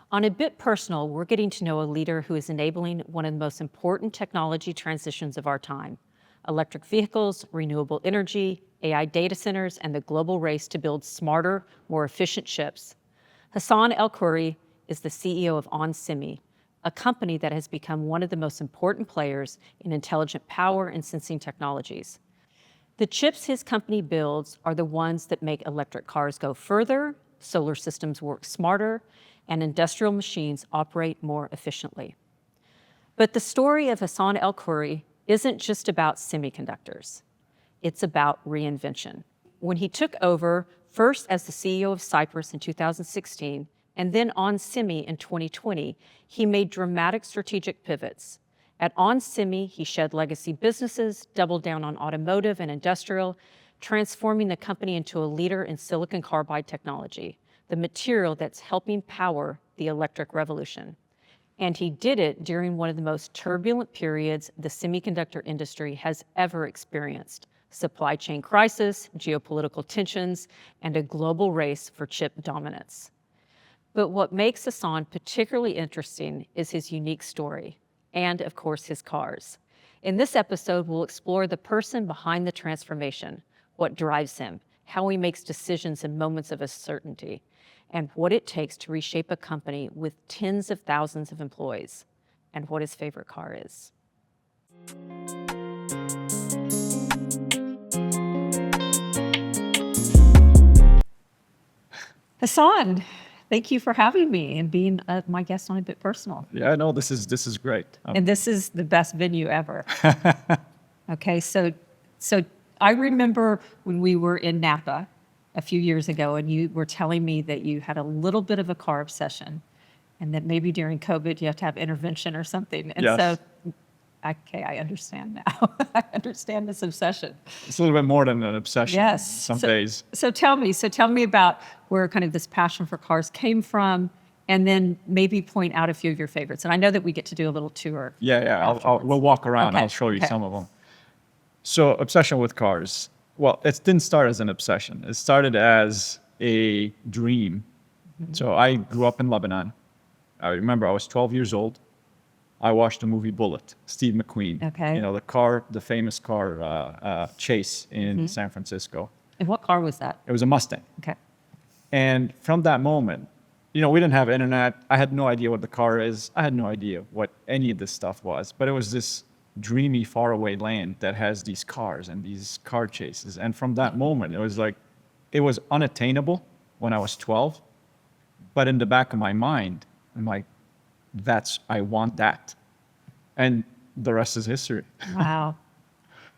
On A Bit Personal, we're getting to know a leader who is enabling one of the most important technology transitions of our time: electric vehicles, renewable energy, AI data centers, and the global race to build smarter, more efficient chips. Hassane El-Curi is the CEO of Onsemi, a company that has become one of the most important players in intelligent power and sensing technologies. The chips his company builds are the ones that make electric cars go further, solar systems work smarter, and industrial machines operate more efficiently. But the story of Hassane El-Curi isn't just about semiconductors. It's about reinvention. When he took over, first as the CEO of Cypress in 2016, and then Onsemi in 2020, he made dramatic strategic pivots. At Onsemi, he shed legacy businesses, doubled down on automotive and industrial, transforming the company into a leader in silicon carbide technology, the material that's helping power the electric revolution. And he did it during one of the most turbulent periods the semiconductor industry has ever experienced: supply chain crisis, geopolitical tensions, and a global race for chip dominance. But what makes Hassane particularly interesting is his unique story, and of course his cars. In this episode, we'll explore the person behind the transformation, what drives him, how he makes decisions in moments of uncertainty, and what it takes to reshape a company with tens of thousands of employees, and what his favorite car is. Hassane, thank you for having me and being my guest on A Bit Personal. Yeah, no, this is great. And this is the best venue ever. Okay, so I remember when we were in Napa a few years ago, and you were telling me that you had a little bit of a car obsession, and that maybe during COVID you have to have intervention or something. And Yes. so, okay, I understand now. I understand this obsession. It's a little bit more than an obsession. Yes. Some days. So tell me about where kind of this passion for cars came from, and then maybe point out a few of your favorites. And I know that we get to do a little tour. Yeah. We'll walk around. Okay, I'll show you okay. some of them. So, obsession with cars. Well, it didn't start as an obsession. It started as a dream. Mm-hmm. So I grew up in Lebanon. I remember I was 12 years old. I watched the movie Bullet, Steve McQueen. Okay. You know, the famous car chase in San Francisco. And what car was that? It was a Mustang. Okay. And from that moment, you know, we didn't have internet. I had no idea what the car is. I had no idea what any of this stuff was. But it was this dreamy, faraway land that has these cars and these car chases. And from that moment, it was like, it was unattainable when I was 12. But in the back of my mind, I'm like, I want that. And the rest is history. Wow.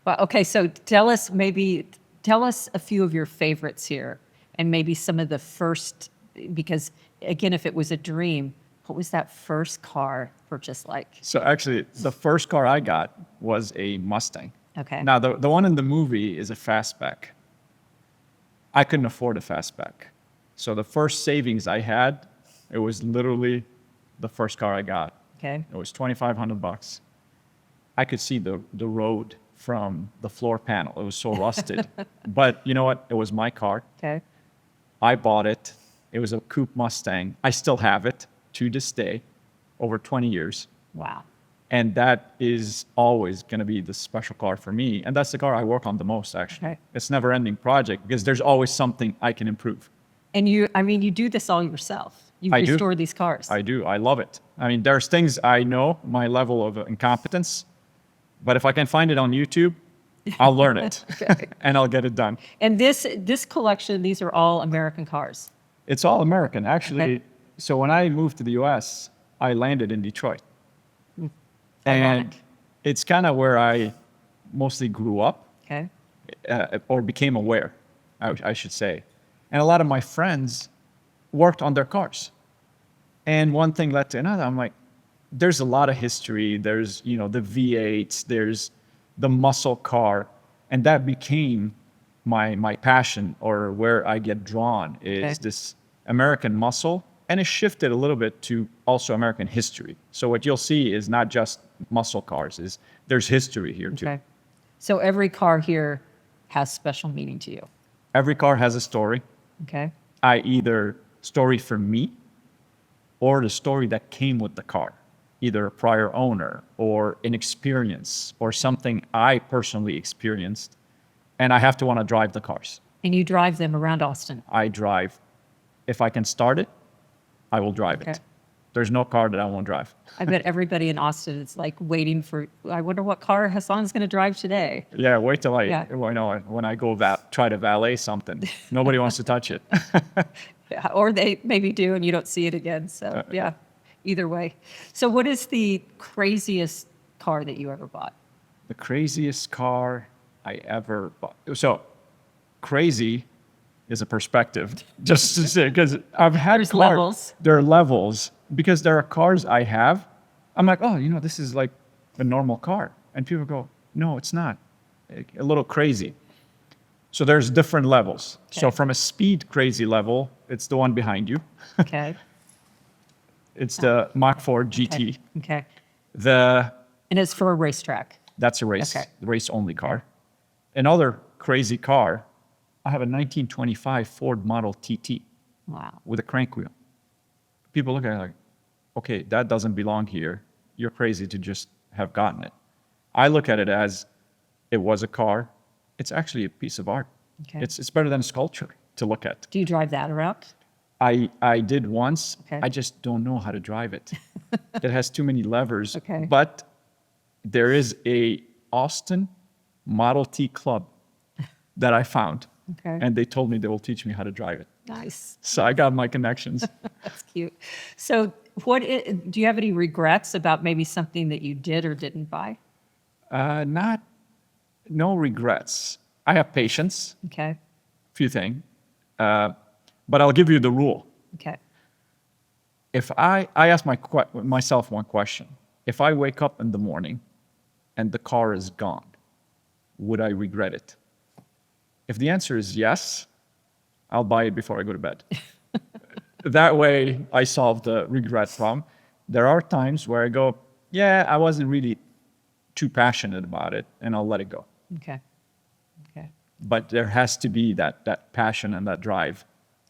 Well, okay, so tell us a few of your favorites here, and maybe some of the first, because again, if it was a dream, what was that first car purchase like? So actually, the first car I got was a Mustang. Okay. Now, the one in the movie is a fastback. I couldn't afford a fastback. So the first savings I had, it was literally the first car I got. Okay. It was $2,500. I could see the road from the floor panel. It was so rusted. But you know what? It was my car. Okay. I bought it. It was a coupe Mustang. I still have it to this day, over 20 years. Wow. And that is always going to be the special car for me. And that's the car I work on the most, actually. Okay. It's a never-ending project because there's always something I can improve. And you do this all yourself. You I do. restore these cars. I do. I love it. I mean, there's things I know, my level of incompetence, but if I can find it on YouTube, I'll learn it. Okay. And I'll get it done. And this collection, these are all American cars. It's all American, actually. Okay. So when I moved to the US, I landed in Detroit. And Ironic. it's kind of where I mostly grew up. Okay. Or became aware, I should say. And a lot of my friends worked on their cars. And one thing led to another. I'm like, there's a lot of history. There's, you know, the V8s, there's the muscle car. And that became my passion, or where I get drawn is this American muscle. And it shifted a little bit to also American history. So what you'll see is not just muscle cars, there's history here too. Okay. So every car here has special meaning to you. Every car has a story. Okay. Either story for me or the story that came with the car, either a prior owner or an experience or something I personally experienced, and I have to want to drive the cars. And you drive them around Austin. I drive. If I can start it, I will drive Okay. it. There's no car that I won't drive. I bet everybody in Austin is like waiting for, I wonder what car Hassan's going to drive today. Yeah, wait till Yeah. when I go try to valet something. Nobody wants to touch it. Yeah, or they maybe do and you don't see it again. So yeah, either way. So what is the craziest car that you ever bought? The craziest car I ever bought. So crazy is a perspective, just to say, because I've had There's levels. There are levels, because there are cars I have. I'm like, oh, this is like a normal car. And people go, no, it's not. A little crazy. So there's different levels. So Okay. from a speed crazy level, it's the one behind you. Okay. It's the Mach 4 GT. Okay. And it's for a racetrack. that's a race, Okay. race only car. Another crazy car, I have a 1925 Ford Model TT Wow. with a crank wheel. People look at it like, okay, that doesn't belong here. You're crazy to just have gotten it. I look at it as it was a car. It's actually a piece of art. Okay. It's better than a sculpture to look at. Do you drive that around? I did once. Okay. I just don't know how to drive it. It has too many levers. Okay. But there is a Austin Model T club that I found. Okay. And they told me they will teach me how to drive it. Nice. So I got my connections. That's cute. So do you have any regrets about maybe something that you did or didn't buy? No regrets. I have patience, Okay. few things. But I'll give you the rule. Okay. If I ask myself one question. If I wake up in the morning and the car is gone, would I regret it? If the answer is yes, I'll buy it before I go to bed. That way, I solve the regret problem. There are times where I go, yeah, I wasn't really too passionate about it, and I'll let it go. Okay. Okay. But there has to be that passion and that drive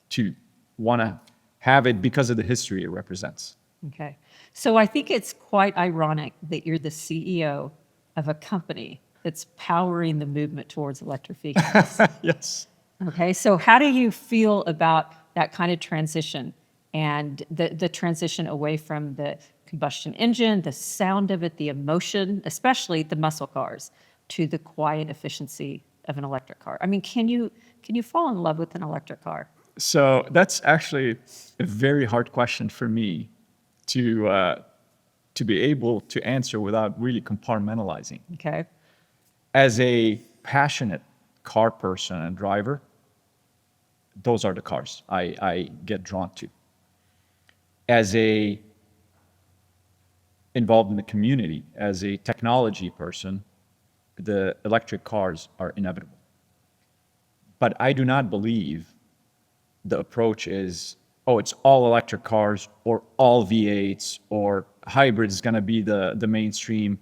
to want to have it because of the history it represents. Okay. So I think it's quite ironic that you're the CEO of a company that's powering the movement towards electric vehicles. Yes. Okay. So how do you feel about that kind of transition and the transition away from the combustion engine, the sound of it, the emotion, especially the muscle cars, to the quiet efficiency of an electric car? I mean, can you fall in love with an electric car? So that's actually a very hard question for me to be able to answer without really compartmentalizing. Okay. As a passionate car person and driver, those are the cars I get drawn to. As a involved in the community, as a technology person, the electric cars are inevitable. But I do not believe the approach is, oh, it's all electric cars or all V8s or hybrid is going to be the mainstream.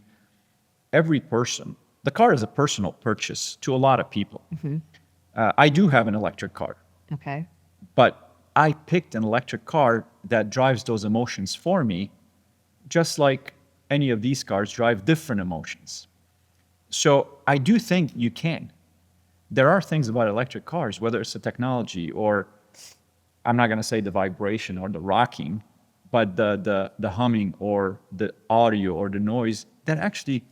Every person, the car is a personal purchase to a lot of people. Mm-hmm. I do have an electric car, Okay. but I picked an electric car that drives those emotions for me, just like any of these cars drive different emotions. So I do think you can. There are things about electric cars, whether it's the technology or, I'm not going to say the vibration or the rocking, but the humming or the audio or the noise that actually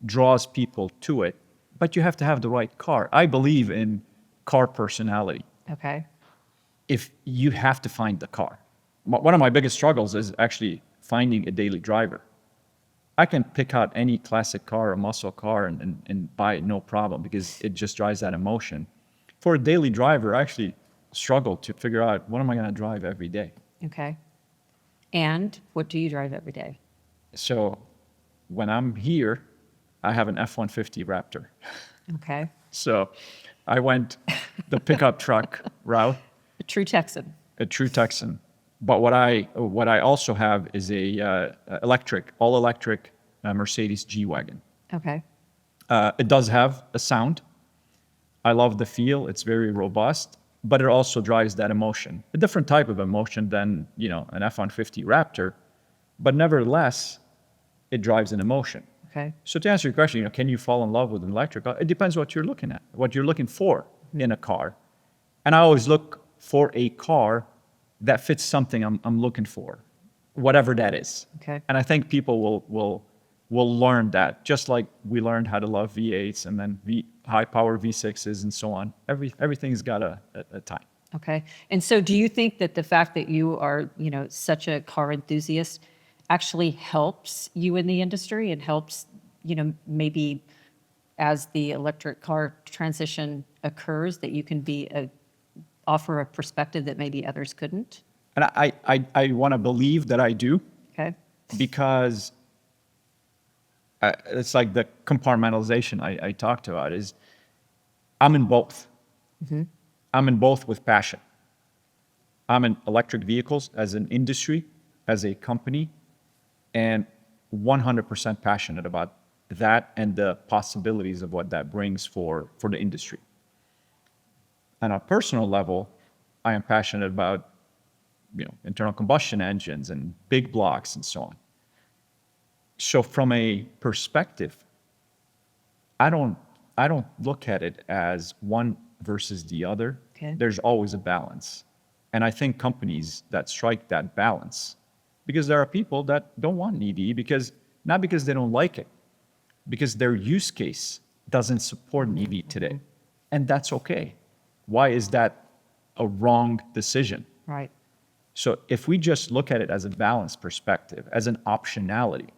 draws people to it. But you have to have the right car. I believe in car personality. Okay. If you have to find the car. One of my biggest struggles is actually finding a daily driver. I can pick out any classic car, a muscle car, and buy it no problem because it just drives that emotion. For a daily driver, I actually struggle to figure out what am I going to drive every day. Okay. And what do you drive every day? So when I'm here, I have an F-150 Raptor. Okay. So I went the pickup truck route, A true Texan. a true Texan. But what I also have is a all electric Mercedes G-Wagon. Okay. It does have a sound. I love the feel. It's very robust, but it also drives that emotion, a different type of emotion than, you know, an F-150 Raptor, but nevertheless, it drives an emotion. Okay. So to answer your question, you know, can you fall in love with an electric car? It depends what you're looking at, what you're looking for in a car. And I always look for a car that fits something I'm looking for, whatever that is. Okay. And I think people will learn that, just like we learned how to love V8s and then high power V6s and so on. Everything's got a time. Okay. And so do you think that the fact that you are, you know, such a car enthusiast actually helps you in the industry and helps, you know, maybe as the electric car transition occurs, that you can offer a perspective that maybe others couldn't? And I want to believe that I do, Okay. because it's like the compartmentalization I talked about is I'm in both. I'm in both with passion. I'm in electric vehicles as an industry, as a company, and 100% passionate about that and the possibilities of what that brings for the industry. On a personal level, I am passionate about, you know, internal combustion engines and big blocks and so on. So from a perspective, I don't look at it as one versus the other. Okay. There's always a balance. And I think companies that strike that balance, because there are people that don't want an EV not because they don't like it, because their use case doesn't support an EV today. And that's okay. Why is that a wrong decision? Right. So if we just look at it as a balanced perspective, as an optionality,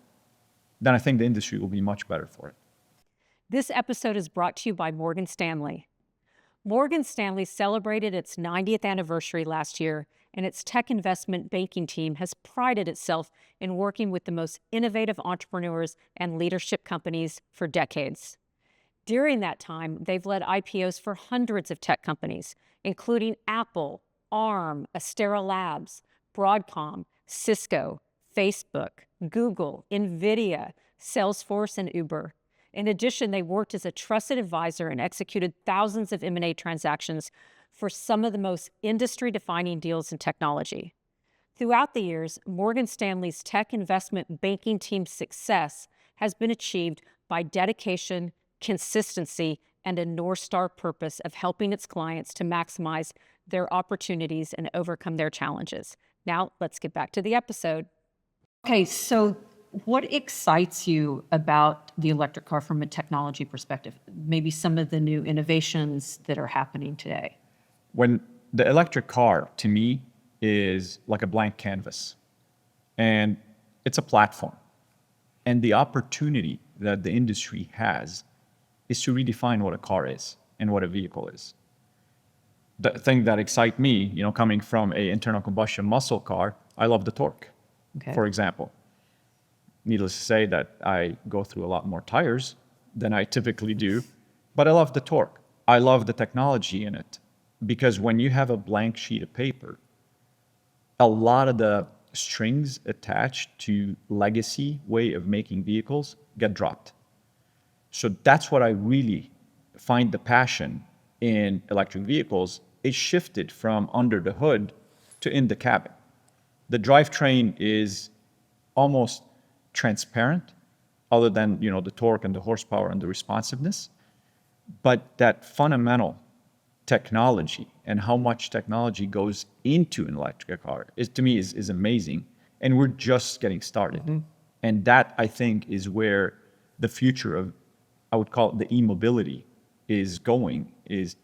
then I think the industry will be much better for it. This episode is brought to you by Morgan Stanley. Morgan Stanley celebrated its 90th anniversary last year, and its tech investment banking team has prided itself in working with the most innovative entrepreneurs and leadership companies for decades. During that time, they've led IPOs for hundreds of tech companies, including Apple, Arm, Astera Labs, Broadcom, Cisco, Facebook, Google, NVIDIA, Salesforce, and Uber. In addition, they worked as a trusted advisor and executed thousands of M&A transactions for some of the most industry-defining deals in technology. Throughout the years, Morgan Stanley's tech investment banking team's success has been achieved by dedication, consistency, and a North Star purpose of helping its clients to maximize their opportunities and overcome their challenges. Now, let's get back to the episode. Okay, so what excites you about the electric car from a technology perspective? Maybe some of the new innovations that are happening today. When the electric car, to me, is like a blank canvas, and it's a platform. And the opportunity that the industry has is to redefine what a car is and what a vehicle is. The thing that excites me, you know, coming from an internal combustion muscle car, I love the torque, for example. Needless to say that I go through a lot more tires than I typically do, but I love the torque. I love the technology in it, because when you have a blank sheet of paper, a lot of the strings attached to legacy way of making vehicles get dropped. So that's what I really find the passion in electric vehicles. It shifted from under the hood to in the cabin. The drivetrain is almost transparent, other than, you know, the torque and the horsepower and the responsiveness. But that fundamental technology and how much technology goes into an electric car to me is amazing. And we're just getting started. And that, I think, is where the future of, I would call it the e-mobility, is going, is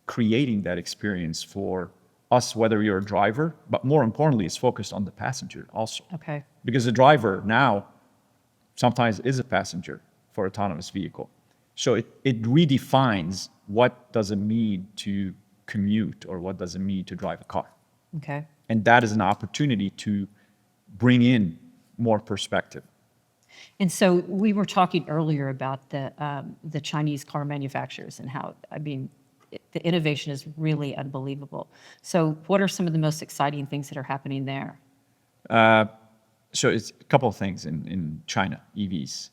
creating that experience for us, whether you're a driver, but more importantly, it's focused on the passenger also. Okay. Because the driver now sometimes is a passenger for autonomous vehicle. So it redefines what does it mean to commute or what does it mean to drive a car. Okay. And that is an opportunity to bring in more perspective. And so we were talking earlier about the Chinese car manufacturers and how, I mean, the innovation is really unbelievable. So what are some of the most exciting things that are happening there? So it's a couple of things in China, EVs,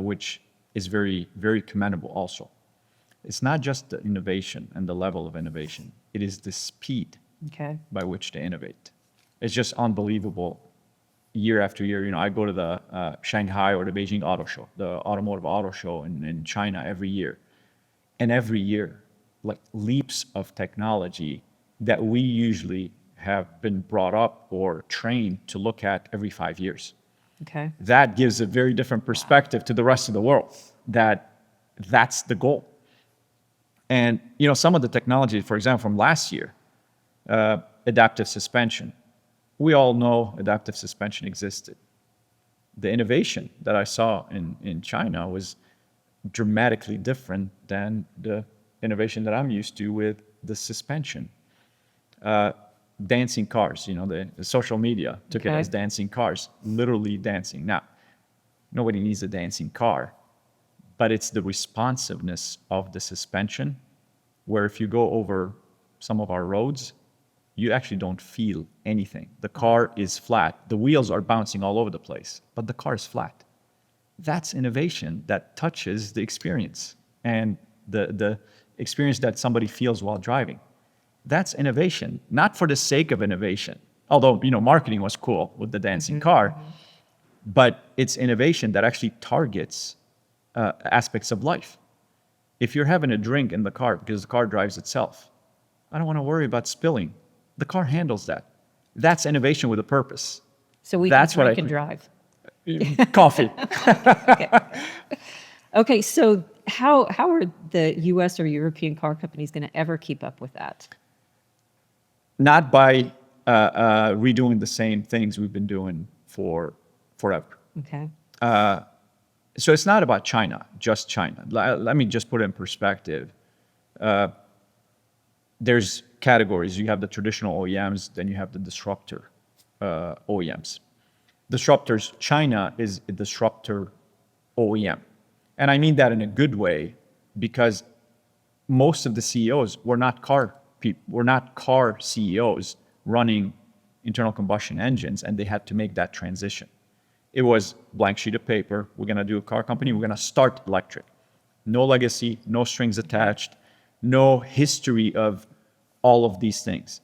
which is very, very commendable also. It's not just the innovation and the level of innovation. It is the speed Okay. by which they innovate. It's just unbelievable. Year after year, I go to the Shanghai or the Beijing Auto Show, the automotive auto show in China every year. And every year, like leaps of technology that we usually have been brought up or trained to look at every 5 years. Okay. That gives a very different perspective to the rest of the world, that's the goal. And, some of the technology, for example, from last year, adaptive suspension. We all know adaptive suspension existed. The innovation that I saw in China was dramatically different than the innovation that I'm used to with the suspension. Dancing cars, the social media took it Okay. as dancing cars, literally dancing. Now, nobody needs a dancing car, but it's the responsiveness of the suspension where if you go over some of our roads, you actually don't feel anything. The car is flat. The wheels are bouncing all over the place, but the car is flat. That's innovation that touches the experience and the experience that somebody feels while driving. That's innovation, not for the sake of innovation. Although, marketing was cool with the dancing car, but it's innovation that actually targets aspects of life. If you're having a drink in the car because the car drives itself, I don't want to worry about spilling. The car handles that. That's innovation with a purpose. So we That's can what drink and drive. Coffee. Okay, so how are the U.S. or European car companies going to ever keep up with that? Not by redoing the same things we've been doing for forever. Okay. So it's not about China, just China. Let me just put it in perspective. There's categories. You have the traditional OEMs, then you have the disruptor OEMs. Disruptors, China is a disruptor OEM. And I mean that in a good way because most of the CEOs were not car CEOs running internal combustion engines, and they had to make that transition. It was blank sheet of paper. We're going to do a car company. We're going to start electric. No legacy, no strings attached, no history of all of these things.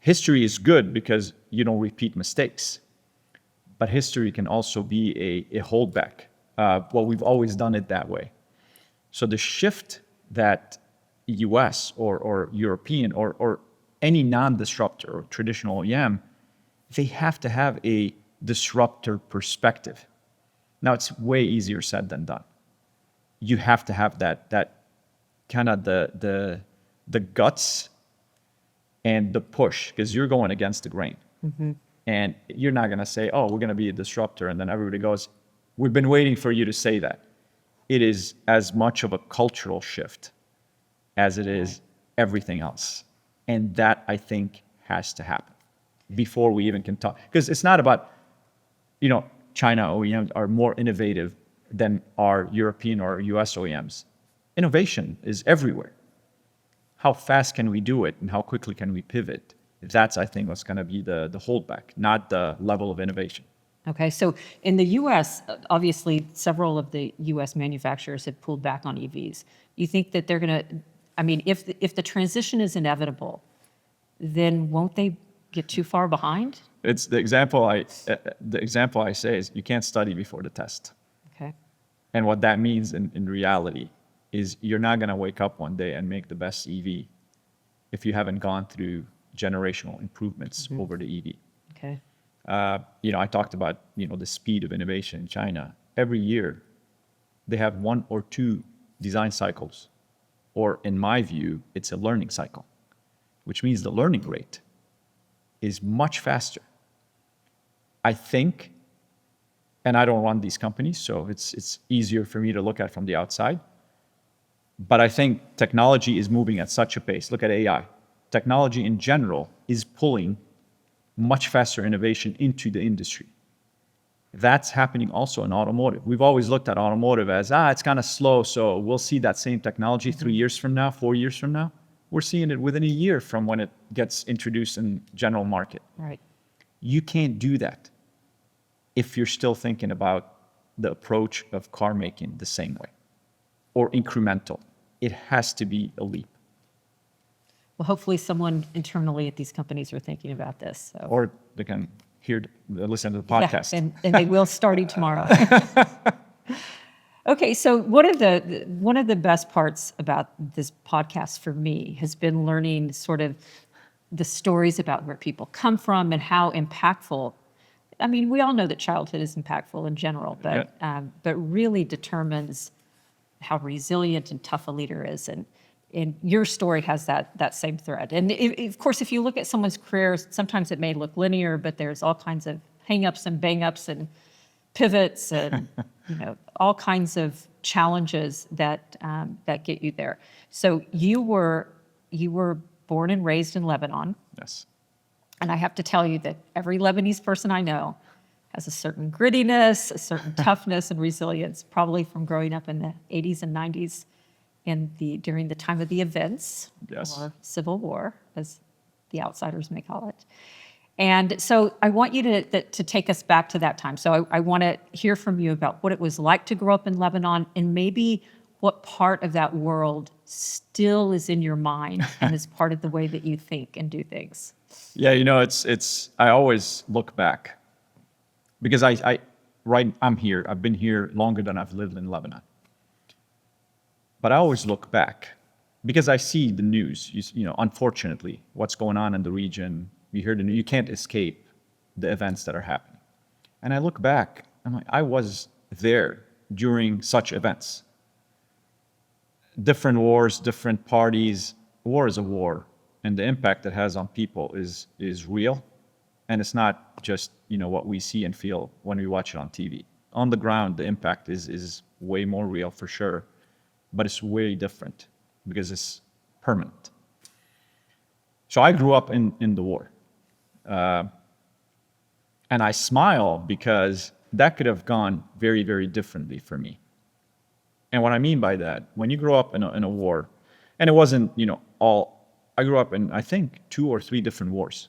History is good because you don't repeat mistakes. But history can also be a holdback. Well, we've always done it that way. So the shift that US or European or any non-disruptor or traditional OEM, they have to have a disruptor perspective. Now, it's way easier said than done. You have to have that kind of the guts and the push, because you're going against the grain. Mm-hmm. And you're not going to say, oh, we're going to be a disruptor. And then everybody goes, we've been waiting for you to say that. It is as much of a cultural shift as it is everything else. And that, I think, has to happen before we even can talk. Because it's not about, China OEMs are more innovative than our European or US OEMs. Innovation is everywhere. How fast can we do it and how quickly can we pivot? That's, I think, what's going to be the holdback, not the level of innovation. Okay, so in the U.S., obviously, several of the U.S. manufacturers have pulled back on EVs. You think that they're going to, if the transition is inevitable, then won't they get too far behind? It's the example I say is you can't study before the test. Okay. And what that means in reality is you're not going to wake up one day and make the best EV if you haven't gone through generational improvements over the EV. Okay. I talked about, the speed of innovation in China. Every year, they have 1 or 2 design cycles, or in my view, it's a learning cycle, which means the learning rate is much faster. I think, and I don't run these companies, so it's easier for me to look at from the outside, but I think technology is moving at such a pace. Look at AI. Technology in general is pulling much faster innovation into the industry. That's happening also in automotive. We've always looked at automotive as, it's kind of slow, so we'll see that same technology 3 years from now, 4 years from now. We're seeing it within a year from when it gets introduced in general market. Right. You can't do that if you're still thinking about the approach of car making the same way or incremental. It has to be a leap. Well, hopefully someone internally at these companies are thinking about this. So. Or they can listen to the Yeah, podcast. and they will starting tomorrow. Okay, so one of the best parts about this podcast for me has been learning sort of the stories about where people come from and how impactful. I mean, we all know that childhood is impactful in general, but really determines how resilient and tough a leader is. And your story has that same thread. And of course, if you look at someone's career, sometimes it may look linear, but there's all kinds of hang-ups and bang-ups and pivots and all kinds of challenges that get you there. So you were born and raised in Lebanon. Yes. And I have to tell you that every Lebanese person I know has a certain grittiness, a certain toughness and resilience, probably from growing up in the 80s and 90s during the time of the events, Yes. or civil war, as the outsiders may call it. And so I want you to take us back to that time. So I want to hear from you about what it was like to grow up in Lebanon, and maybe what part of that world still is in your mind and is part of the way that you think and do things. Yeah, it's I always look back because I'm here. I've been here longer than I've lived in Lebanon. But I always look back because I see the news, unfortunately, what's going on in the region. You hear the news, you can't escape the events that are happening. And I look back, I'm like, I was there during such events. Different wars, different parties. War is a war, and the impact it has on people is real. And it's not just what we see and feel when we watch it on TV. On the ground, the impact is way more real for sure, but it's way different because it's permanent. So I grew up in the war. And I smile because that could have gone very, very differently for me. And what I mean by that, when you grow up in a war, and it wasn't, I grew up in, I think, 2 or 3 different wars.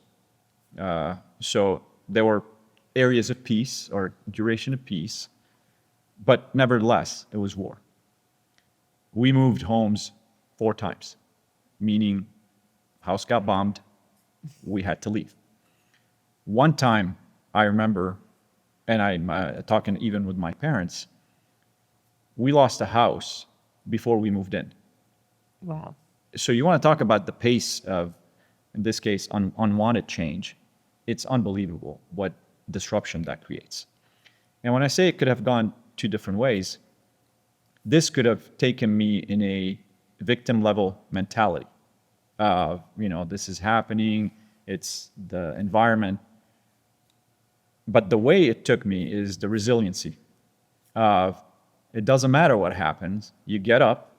So there were areas of peace or duration of peace, but nevertheless, it was war. We moved homes 4 times, meaning house got bombed, we had to leave. One time, I remember, and I'm talking even with my parents, we lost a house before we moved in. Wow. So you want to talk about the pace of, in this case, unwanted change. It's unbelievable what disruption that creates. And when I say it could have gone 2 different ways, this could have taken me in a victim level mentality. This is happening, it's the environment. But the way it took me is the resiliency of it doesn't matter what happens, you get up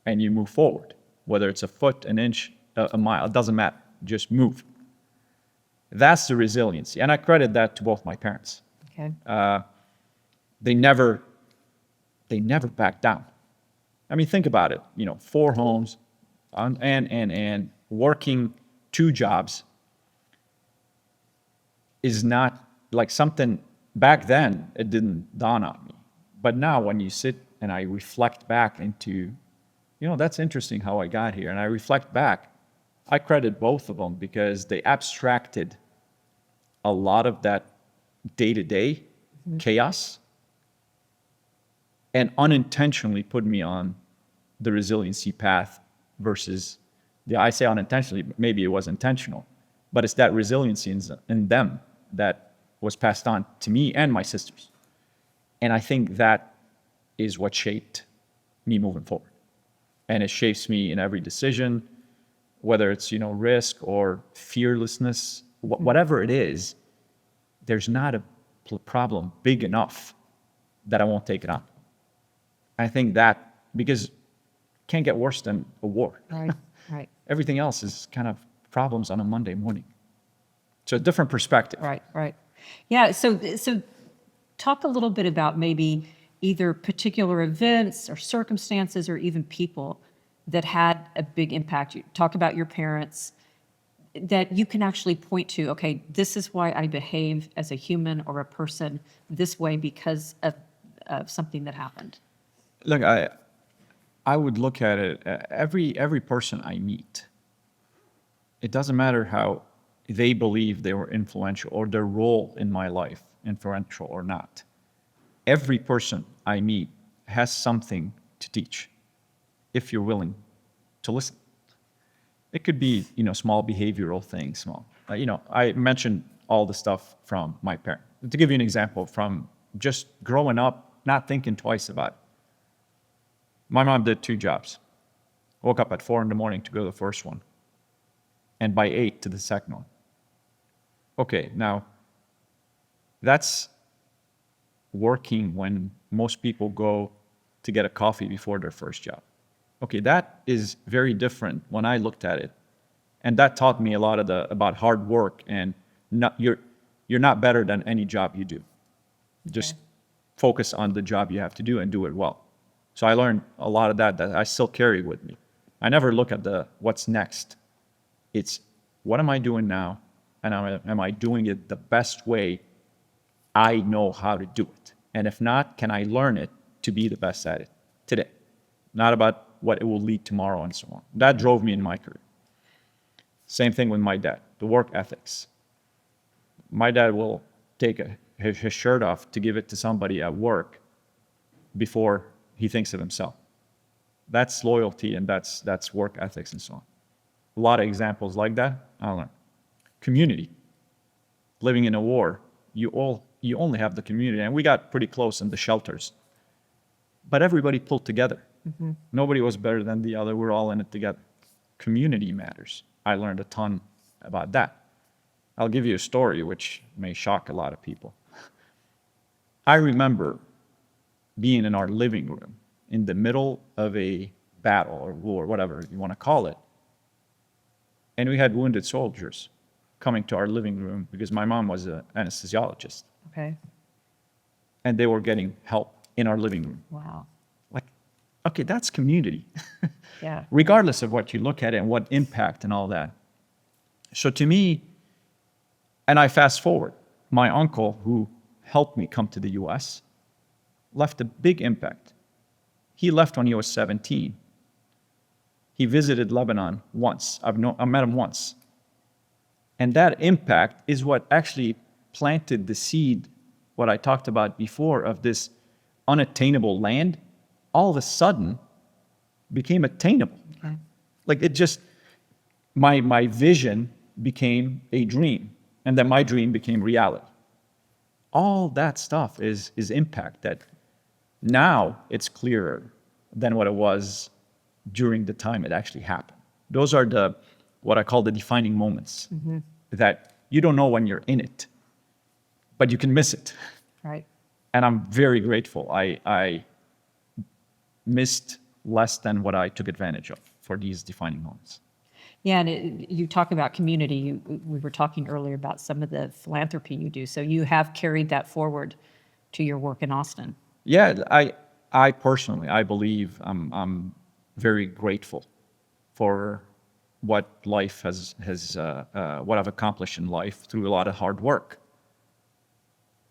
and you move forward. Whether it's a foot, an inch, a mile, it doesn't matter, just move. That's the resiliency, and I credit that to both my parents. Okay. They never backed down. I mean, think about it, 4 homes, and working 2 jobs is not like something back then, it didn't dawn on me. But now when you sit and I reflect back into, that's interesting how I got here. And I reflect back, I credit both of them because they abstracted a lot of that day-to-day chaos and unintentionally put me on the resiliency path versus, I say unintentionally, maybe it was intentional, but it's that resiliency in them that was passed on to me and my sisters. And I think that is what shaped me moving forward. And it shapes me in every decision, whether it's, risk or fearlessness, whatever it is, there's not a problem big enough that I won't take it on. I think that, because it can't get worse than a war. Right. Everything else is kind of problems on a Monday morning. So a different perspective. Right. Yeah, so talk a little bit about maybe either particular events or circumstances or even people that had a big impact. You talk about your parents that you can actually point to, okay, this is why I behave as a human or a person this way because of something that happened. Look, I would look at it, every person I meet it doesn't matter how they believe they were influential or their role in my life, influential or not. Every person I meet has something to teach if you're willing to listen. It could be, small behavioral things, I mentioned all the stuff from my parents. To give you an example, from just growing up, not thinking twice about it. My mom did 2 jobs. Woke up at 4 in the morning to go to the first one, and by 8 to the second one. Okay, now, that's working when most people go to get a coffee before their first job. Okay, that is very different when I looked at it. And that taught me a lot about hard work, and you're not better than any job you do. Just focus on the job you have to do and do it well. So I learned a lot of that I still carry with me. I never look at what's next. It's what am I doing now, and am I doing it the best way I know how to do it? And if not, can I learn it to be the best at it today? Not about what it will lead tomorrow and so on. That drove me in my career. Same thing with my dad, the work ethics. My dad will take his shirt off to give it to somebody at work before he thinks of himself. That's loyalty, and that's work ethics and so on. A lot of examples like that I learned. Community. Living in a war, you only have the community, and we got pretty close in the shelters. But everybody pulled together. Mm-hmm. Nobody was better than the other. We're all in it together. Community matters. I learned a ton about that. I'll give you a story which may shock a lot of people. I remember being in our living room in the middle of a battle or war, whatever you want to call it. And we had wounded soldiers coming to our living room because my mom was an anesthesiologist. Okay. And they were getting help in our living room. Wow. Okay, that's community. Yeah. Regardless of what you look at and what impact and all that. So to me, and I fast forward, my uncle, who helped me come to the US, left a big impact. He left when he was 17. He visited Lebanon once. I met him once. And that impact is what actually planted the seed, what I talked about before, of this unattainable land, all of a sudden became attainable. Okay. Like it just, my vision became a dream, and then my dream became reality. All that stuff is impact that now it's clearer than what it was during the time it actually happened. Those are what I call the defining moments, mm-hmm. that you don't know when you're in it, but you can miss it. Right. And I'm very grateful. I missed less than what I took advantage of for these defining moments. Yeah, and you talk about community. We were talking earlier about some of the philanthropy you do. So you have carried that forward to your work in Austin. Yeah, I personally, I believe I'm very grateful for what life what I've accomplished in life through a lot of hard work.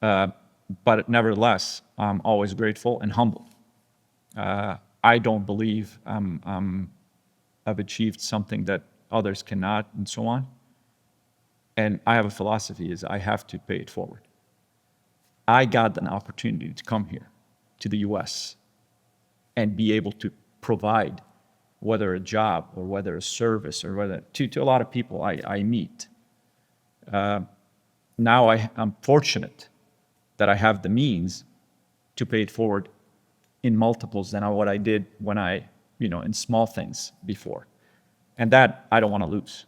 But nevertheless, I'm always grateful and humble. I don't believe I've achieved something that others cannot, and so on. And I have a philosophy is I have to pay it forward. I got an opportunity to come here to the US and be able to provide whether a job or whether a service or whether to a lot of people I meet. Now I'm fortunate that I have the means to pay it forward in multiples than what I did when in small things before. And that I don't want to lose.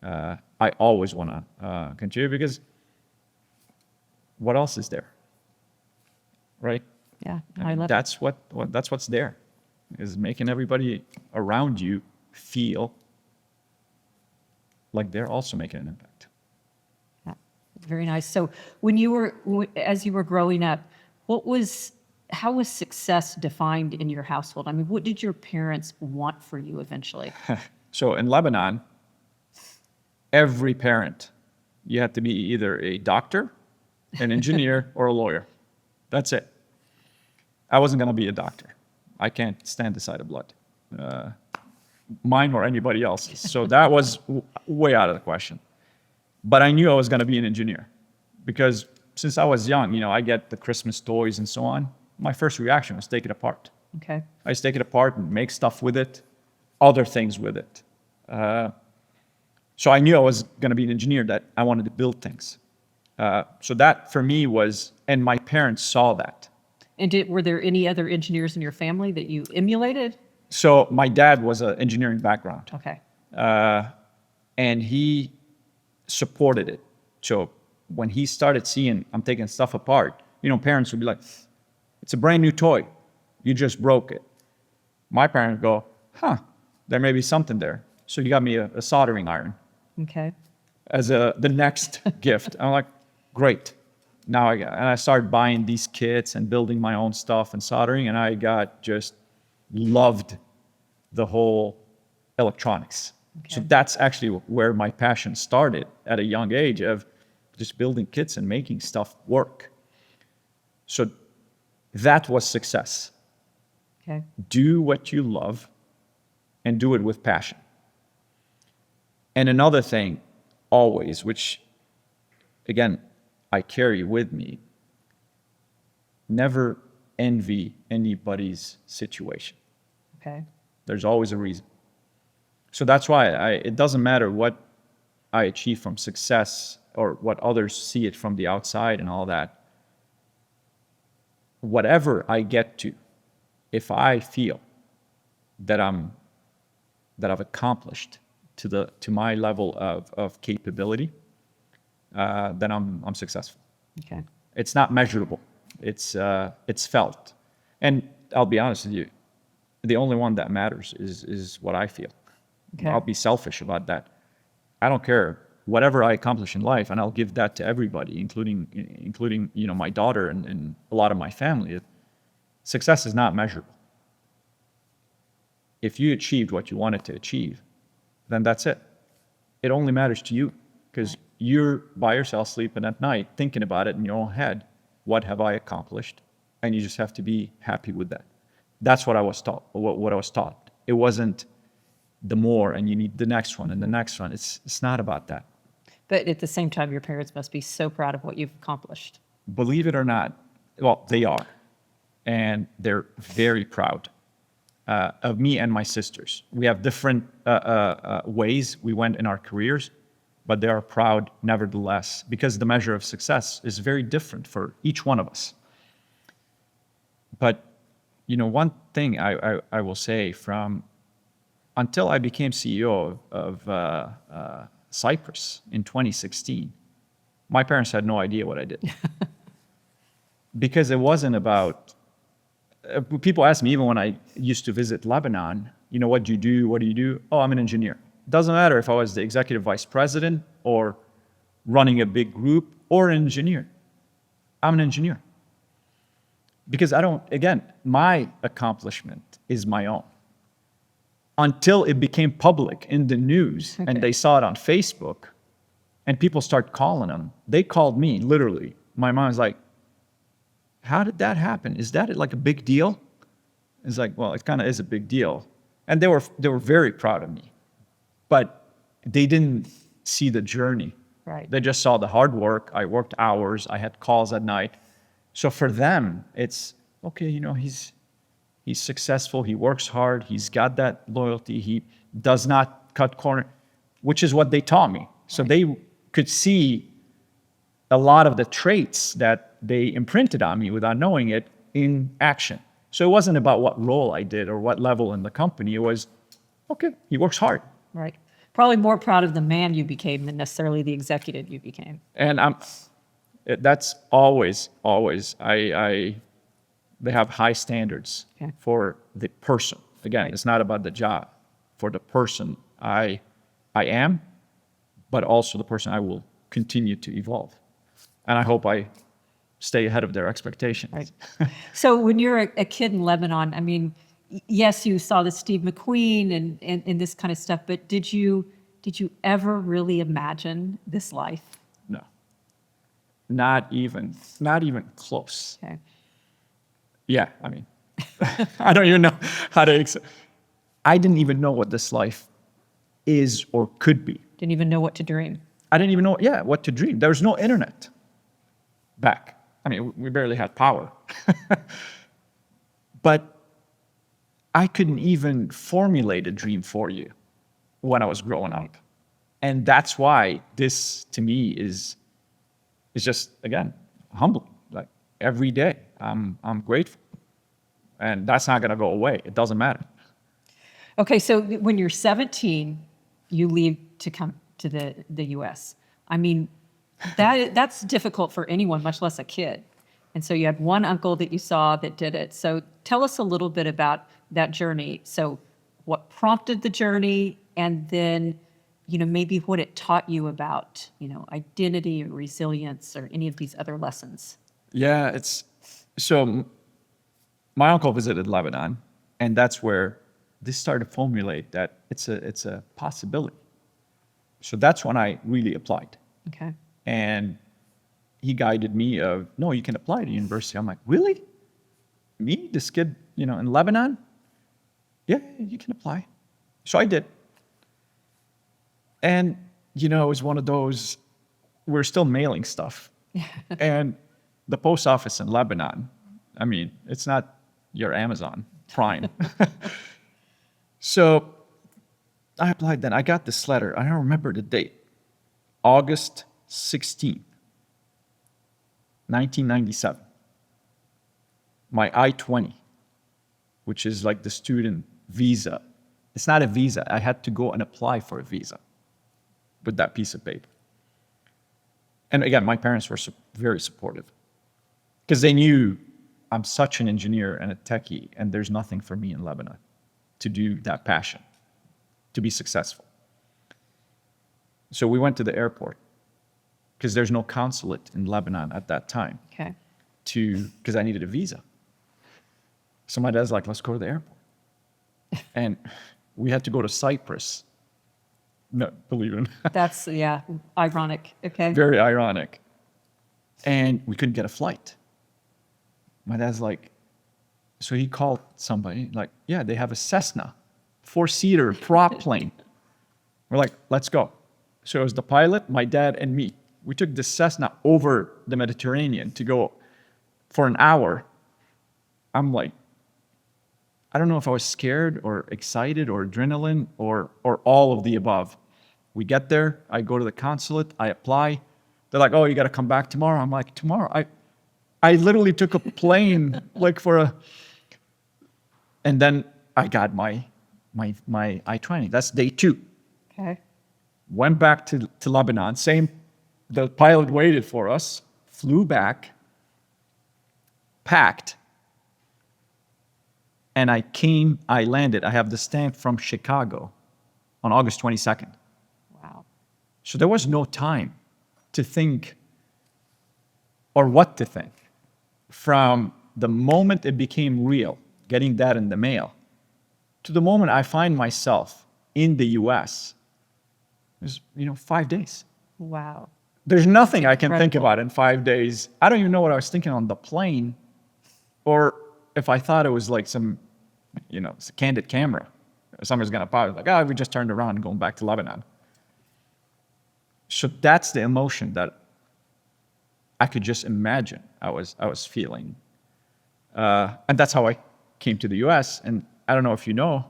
I always want to continue because what else is there? Right? Yeah, I love that's that's what's there, is making everybody around you feel like they're also making an impact. Yeah, very nice. So as you were growing up, how was success defined in your household? I mean, what did your parents want for you eventually? So in Lebanon, every parent, you had to be either a doctor, an engineer, or a lawyer. That's it. I wasn't going to be a doctor. I can't stand the sight of blood. mine or anybody else's. So that was way out of the question. But I knew I was going to be an engineer because since I was young, I get the Christmas toys and so on. My first reaction was take it apart. Okay. I just take it apart and make stuff with it, other things with it. So I knew I was going to be an engineer, that I wanted to build things. So that for me was, and my parents saw that. And were there any other engineers in your family that you emulated? So my dad was an engineering background. Okay. And he supported it. So when he started seeing I'm taking stuff apart, parents would be like, it's a brand new toy. You just broke it. My parents go, there may be something there. So he got me a soldering iron. Okay. As the next gift. I'm like, great. Now and I started buying these kits and building my own stuff and soldering, and I just loved the whole electronics. Okay. So that's actually where my passion started at a young age, of just building kits and making stuff work. So that was success. Okay. Do what you love and do it with passion. And another thing, always, which, again, I carry with me, never envy anybody's situation. Okay. There's always a reason. So that's why it doesn't matter what I achieve from success or what others see it from the outside and all that. Whatever I get to, if I feel that I've accomplished to my level of capability, then I'm successful. Okay. It's not measurable. It's felt. And I'll be honest with you, the only one that matters is what I feel. Okay. I'll be selfish about that. I don't care whatever I accomplish in life, and I'll give that to everybody, including my daughter and a lot of my family. Success is not measurable. If you achieved what you wanted to achieve, then that's it. It only matters to you, because you're by yourself sleeping at night thinking about it in your own head. What have I accomplished? And you just have to be happy with that. That's what I was taught. What I was taught. It wasn't the more and you need the next one and the next one. It's not about that. But at the same time, your parents must be so proud of what you've accomplished. Believe it or not, well, they are. And they're very proud of me and my sisters. We have different ways we went in our careers, but they are proud nevertheless, because the measure of success is very different for each one of us. But, one thing I will say, until I became CEO of Cypress in 2016, my parents had no idea what I did. Because it wasn't about, people ask me, even when I used to visit Lebanon, what do you do? What do you do? Oh, I'm an engineer. Doesn't matter if I was the executive vice president or running a big group or an engineer. I'm an engineer. Because my accomplishment is my own. Until it became public in the news, okay, and they saw it on Facebook, and people start calling them. They called me, literally. My mom was like, how did that happen? Is that like a big deal? It's like, well, it kind of is a big deal. And they were very proud of me. But they didn't see the journey. Right. They just saw the hard work. I worked hours. I had calls at night. So for them, it's, okay, he's successful. He works hard. He's got that loyalty. He does not cut corners, which is what they taught me. So they could see a lot of the traits that they imprinted on me without knowing it in action. So it wasn't about what role I did or what level in the company. It was, okay, he works hard. Right. Probably more proud of the man you became than necessarily the executive you became. And that's always, they have high standards, okay, for the person. Again, right, it's not about the job. For the person I am, but also the person I will continue to evolve. And I hope I stay ahead of their expectations. Right. So when you're a kid in Lebanon, I mean, yes, you saw the Steve McQueen and this kind of stuff, but did you ever really imagine this life? No. Not even close. Okay. Yeah, I mean, I don't even know how to. I didn't even know what this life is or could be. Didn't even know what to dream. I didn't even know, what to dream. There was no internet back. I mean, we barely had power. But I couldn't even formulate a dream for you when I was growing up. And that's why this, to me, is just, again, humbling. Like, every day, I'm grateful. And that's not going to go away. It doesn't matter. Okay, so when you're 17, you leave to come to the U.S. I mean, that's difficult for anyone, much less a kid. And so you had one uncle that you saw that did it. So tell us a little bit about that journey. So what prompted the journey, and then, maybe what it taught you about, identity or resilience or any of these other lessons. Yeah, so my uncle visited Lebanon, and that's where this started to formulate that it's a possibility. So that's when I really applied. Okay. And he guided me of, no, you can apply to university. I'm like, really? Me, this kid, in Lebanon? Yeah, you can apply. So I did. And, it was one of those, we're still mailing stuff. And the post office in Lebanon, I mean, it's not your Amazon Prime. So I applied then. I got this letter. I don't remember the date. August 16th, 1997. My I-20, which is like the student visa. It's not a visa. I had to go and apply for a visa with that piece of paper. And again, my parents were very supportive because they knew I'm such an engineer and a techie, and there's nothing for me in Lebanon to do that passion, to be successful. So we went to the airport because there's no consulate in Lebanon at that time. Okay. Because I needed a visa. So my dad's like, let's go to the airport. And we had to go to Cypress. No, believe it. That's, ironic. Okay. Very ironic. And we couldn't get a flight. My dad's like, so he called somebody, like, yeah, they have a Cessna, 4-seater prop plane. We're like, let's go. So it was the pilot, my dad, and me. We took the Cessna over the Mediterranean to go for an hour. I'm like, I don't know if I was scared or excited or adrenaline or all of the above. We get there, I go to the consulate, I apply. They're like, oh, you got to come back tomorrow. I'm like, tomorrow? I literally took a plane like and then I got my I-20. That's day 2. Okay. Went back to Lebanon. The pilot waited for us, flew back, packed, and I landed. I have the stamp from Chicago on August 22nd. Wow. So there was no time to think or what to think. From the moment it became real, getting that in the mail, to the moment I find myself in the US, it was, 5 days. Wow. There's nothing I can think Incredible. about in 5 days. I don't even know what I was thinking on the plane, or if I thought it was like some, candid camera. Somebody's gonna pop, like, we just turned around and going back to Lebanon. So that's the emotion that I could just imagine I was feeling. And that's how I came to the US. And I don't know if you know,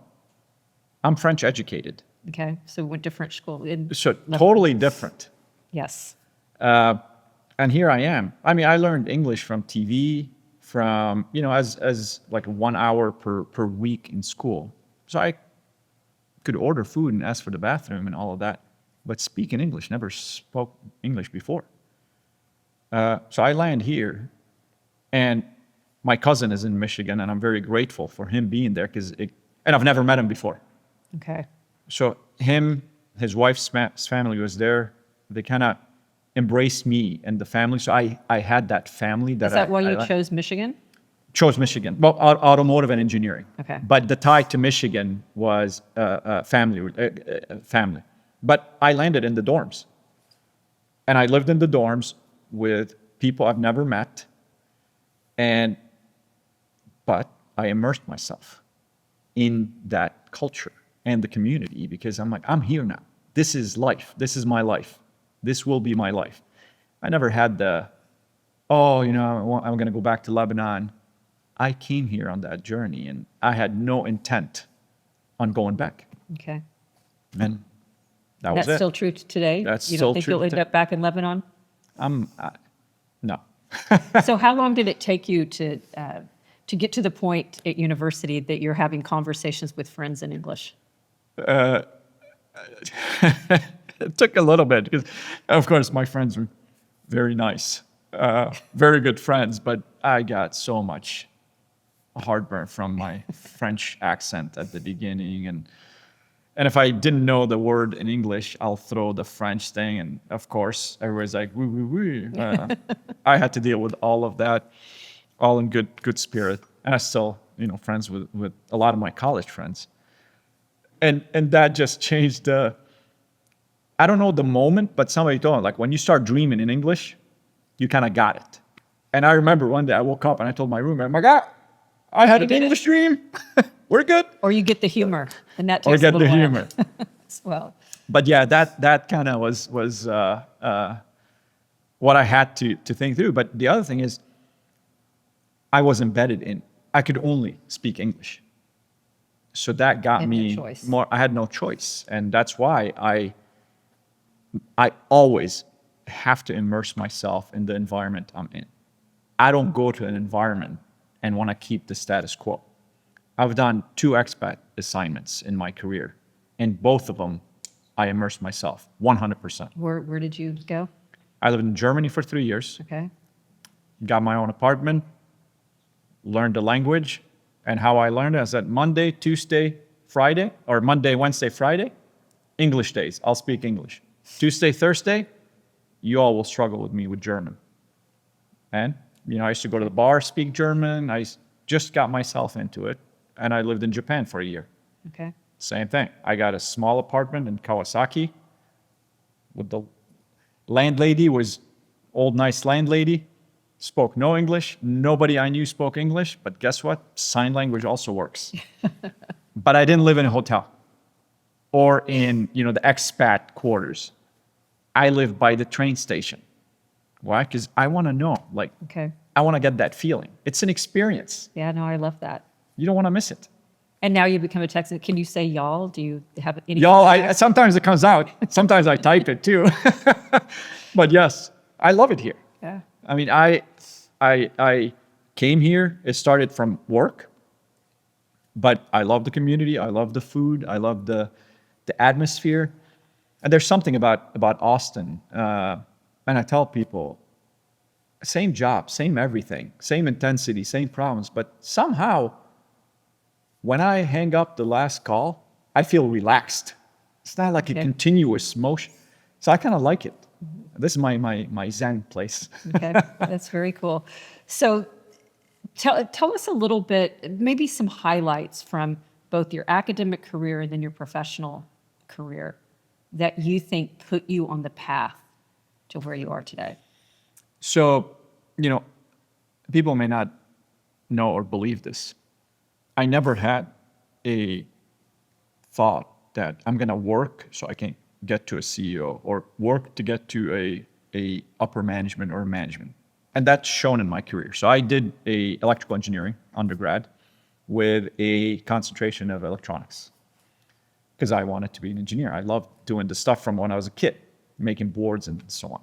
I'm French educated. Okay. So went to French school. So totally different. Yes. And here I am. I mean, I learned English from TV, from, as like 1 hour per week in school. So I could order food and ask for the bathroom and all of that, but speak in English, never spoke English before. So I land here, and my cousin is in Michigan, and I'm very grateful for him being there, and I've never met him before. Okay. So his wife's family was there. They kind of embraced me and the family. So I had that family that Is that why you chose Michigan? chose Michigan. Well, automotive and engineering. Okay. But the tie to Michigan was family. But I landed in the dorms. And I lived in the dorms with people I've never met. But I immersed myself. in that culture and the community, because I'm like, I'm here now. This is life. This is my life. This will be my life. I never had the, oh, I'm going to go back to Lebanon. I came here on that journey, and I had no intent on going back. Okay. And that was That's it. still true today? That's you still don't think true you'll end up back in Lebanon? No. So how long did it take you to get to the point at university that you're having conversations with friends in English? It took a little bit because, of course, my friends were very nice, very good friends, but I got so much heartburn from my French accent at the beginning. And if I didn't know the word in English, I'll throw the French thing. And of course, everybody's like, woo, woo, woo. I had to deal with all of that, all in good spirit. And I still, friends with a lot of my college friends. And that just changed I don't know the moment, but somebody told me, like, when you start dreaming in English, you kind of got it. And I remember one day I woke up and I told my roommate, I'm like, I had an English dream. We're good. Or you get the humor, and that Or takes get a little the while humor. as well. But yeah, that kind of was what I had to think through. But the other thing is, I was embedded in. I could only speak English. So that got me more. I had no choice, and that's why I always have to immerse myself in the environment I'm in. I don't go to an environment and want to keep the status quo. I've done 2 expat assignments in my career, and both of them, I immersed myself 100%. Where did you go? I lived in Germany for 3 years, Okay. got my own apartment, learned the language, and how I learned it is that Monday, Tuesday, Friday, or Monday, Wednesday, Friday, English days, I'll speak English. Tuesday, Thursday, you all will struggle with me with German. And, I used to go to the bar, speak German. I just got myself into it. And I lived in Japan for a year. Okay. Same thing. I got a small apartment in Kawasaki with the landlady was old, nice landlady, spoke no English. Nobody I knew spoke English, but guess what? Sign language also works. But I didn't live in a hotel or in, the expat quarters. I live by the train station. Why? Because I want to know, Okay. I want to get that feeling. It's an experience. Yeah, no, I love that. You don't want to miss it. And now you become a Texan. Can you say y'all? Do you have any? Y'all, sometimes it comes out. Sometimes I type it too. But yes, I love it here. Yeah. I mean, I came here. It started from work, but I love the community. I love the food. I love the atmosphere. And there's something about Austin. And I tell people, same job, same everything, same intensity, same problems, but somehow when I hang up the last call, I feel relaxed. It's not like a continuous motion. So I kind of like it. This is my Zen place. Okay, that's very cool. So tell us a little bit, maybe some highlights from both your academic career and then your professional career that you think put you on the path to where you are today. So, people may not know or believe this. I never had a thought that I'm going to work so I can get to a CEO or work to get to a upper management or management. And that's shown in my career. So I did a electrical engineering undergrad with a concentration of electronics because I wanted to be an engineer. I loved doing the stuff from when I was a kid, making boards and so on.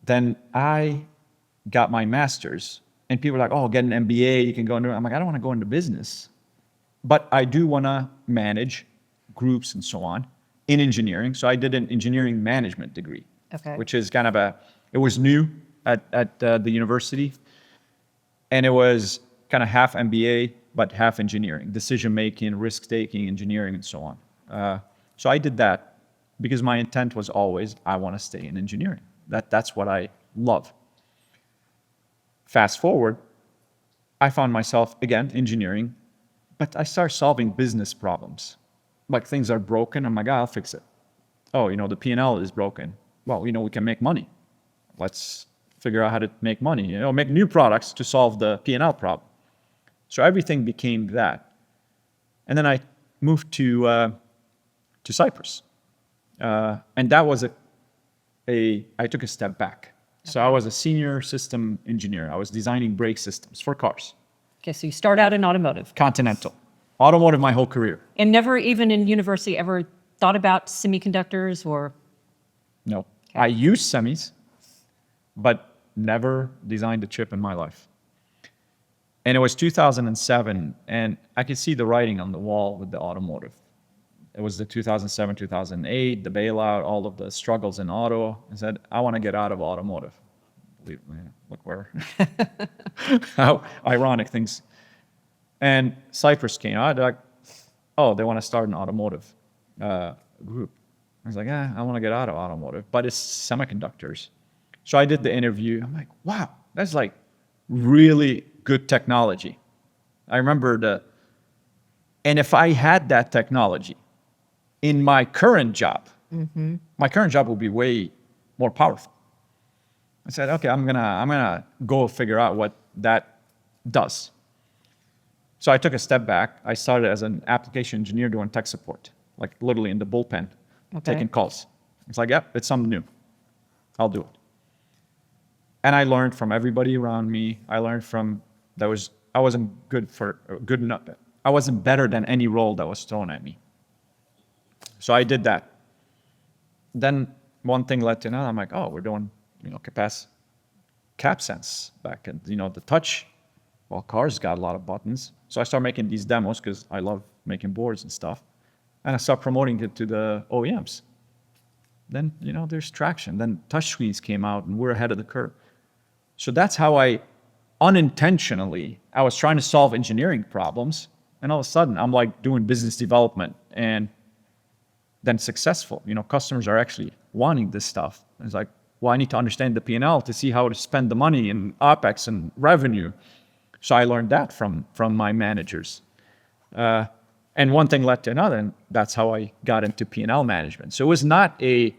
Then I got my master's, and people are like, oh, get an MBA, you can go into it. I'm like, I don't want to go into business. But I do want to manage groups and so on in engineering. So I did an engineering management degree, which is kind of it was new at the university. And it was kind of half MBA, but half engineering, decision-making, risk-taking, engineering, and so on. So I did that because my intent was always, I want to stay in engineering. That's what I love. Fast forward, I found myself, again, engineering, but I started solving business problems. Like things are broken, I'm like, I'll fix it. Oh, the P&L is broken. Well, we can make money. Let's figure out how to make money, make new products to solve the P&L problem. So everything became that. And then I moved to Cypress. And that was I took a step back. So I was a senior system engineer. I was designing brake systems for cars. Okay, so you start out in automotive. Continental. Automotive my whole career. And never even in university ever thought about semiconductors or? No. Okay. I used semis, but never designed a chip in my life. And it was 2007, and I could see the writing on the wall with the automotive. It was the 2007, 2008, the bailout, all of the struggles in auto. I said, I want to get out of automotive. Believe me, look where, how ironic things. And Cypress came out, like, oh, they want to start an automotive group. I was like, I want to get out of automotive, but it's semiconductors. So I did the interview. I'm like, wow, that's like really good technology. I remember and if I had that technology in my current job, my current job would be way more powerful. I said, okay, I'm gonna go figure out what that does. So I took a step back. I started as an application engineer doing tech support, like literally in the bullpen, taking calls. It's like, yep, it's something new. I'll do it. And I learned from everybody around me. I learned from I wasn't good enough. I wasn't better than any role that was thrown at me. So I did that. Then one thing led to another. I'm like, oh, we're doing, cap sense back and the touch. Well, cars got a lot of buttons. So I started making these demos because I love making boards and stuff. And I started promoting it to the OEMs. Then, there's traction. Then touchscreens came out and we're ahead of the curve. So that's how I was trying to solve engineering problems. And all of a sudden I'm like doing business development and then successful. Customers are actually wanting this stuff. It's like, well, I need to understand the P&L to see how to spend the money in OpEx and revenue. So I learned that from my managers. And one thing led to another, and that's how I got into P&L management. So it was not a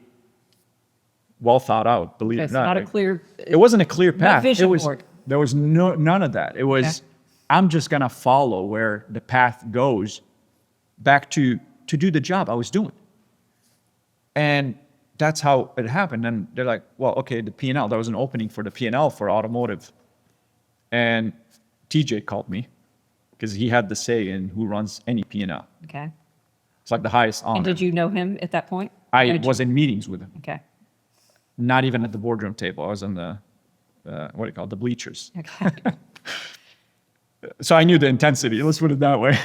well thought out, believe it or not. It wasn't a clear path. Vision board. There was none of that. It was, I'm just gonna follow where the path goes back to do the job I was doing. And that's how it happened. And they're like, well, okay, the P&L, there was an opening for the P&L for automotive. And TJ called me because he had the say in who runs any P&L. Okay. It's like the highest honor. And did you know him at that point? I was in meetings with him. Okay. Not even at the boardroom table. I was in the, the bleachers. Okay. So I knew the intensity. Let's put it that way.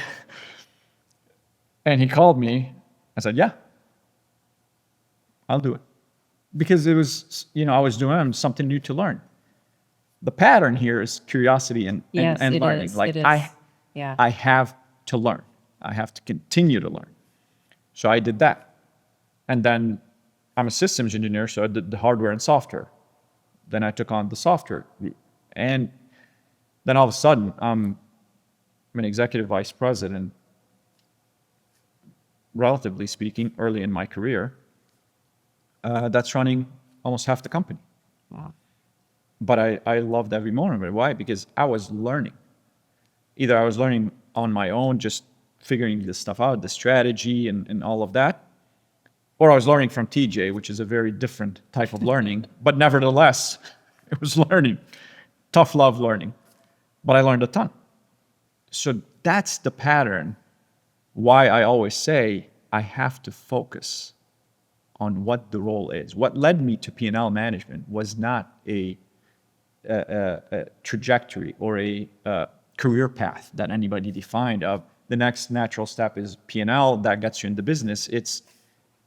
And he called me. I said, yeah, I'll do it. Because it was, I was doing something new to learn. The pattern here is curiosity and learning. Is. Like it is. I have to learn. I have to continue to learn. So I did that. And then I'm a systems engineer, so I did the hardware and software. Then I took on the software group. And then all of a sudden, I'm an executive vice president, relatively speaking, early in my career, that's running almost half the company. Wow. But I loved every moment of it. Why? Because I was learning. Either I was learning on my own, just figuring this stuff out, the strategy and all of that, or I was learning from TJ, which is a very different type of learning, but nevertheless, it was learning, tough love learning. But I learned a ton. So that's the pattern why I always say I have to focus on what the role is. What led me to P&L management was not a trajectory or a career path that anybody defined of the next natural step is P&L that gets you into business.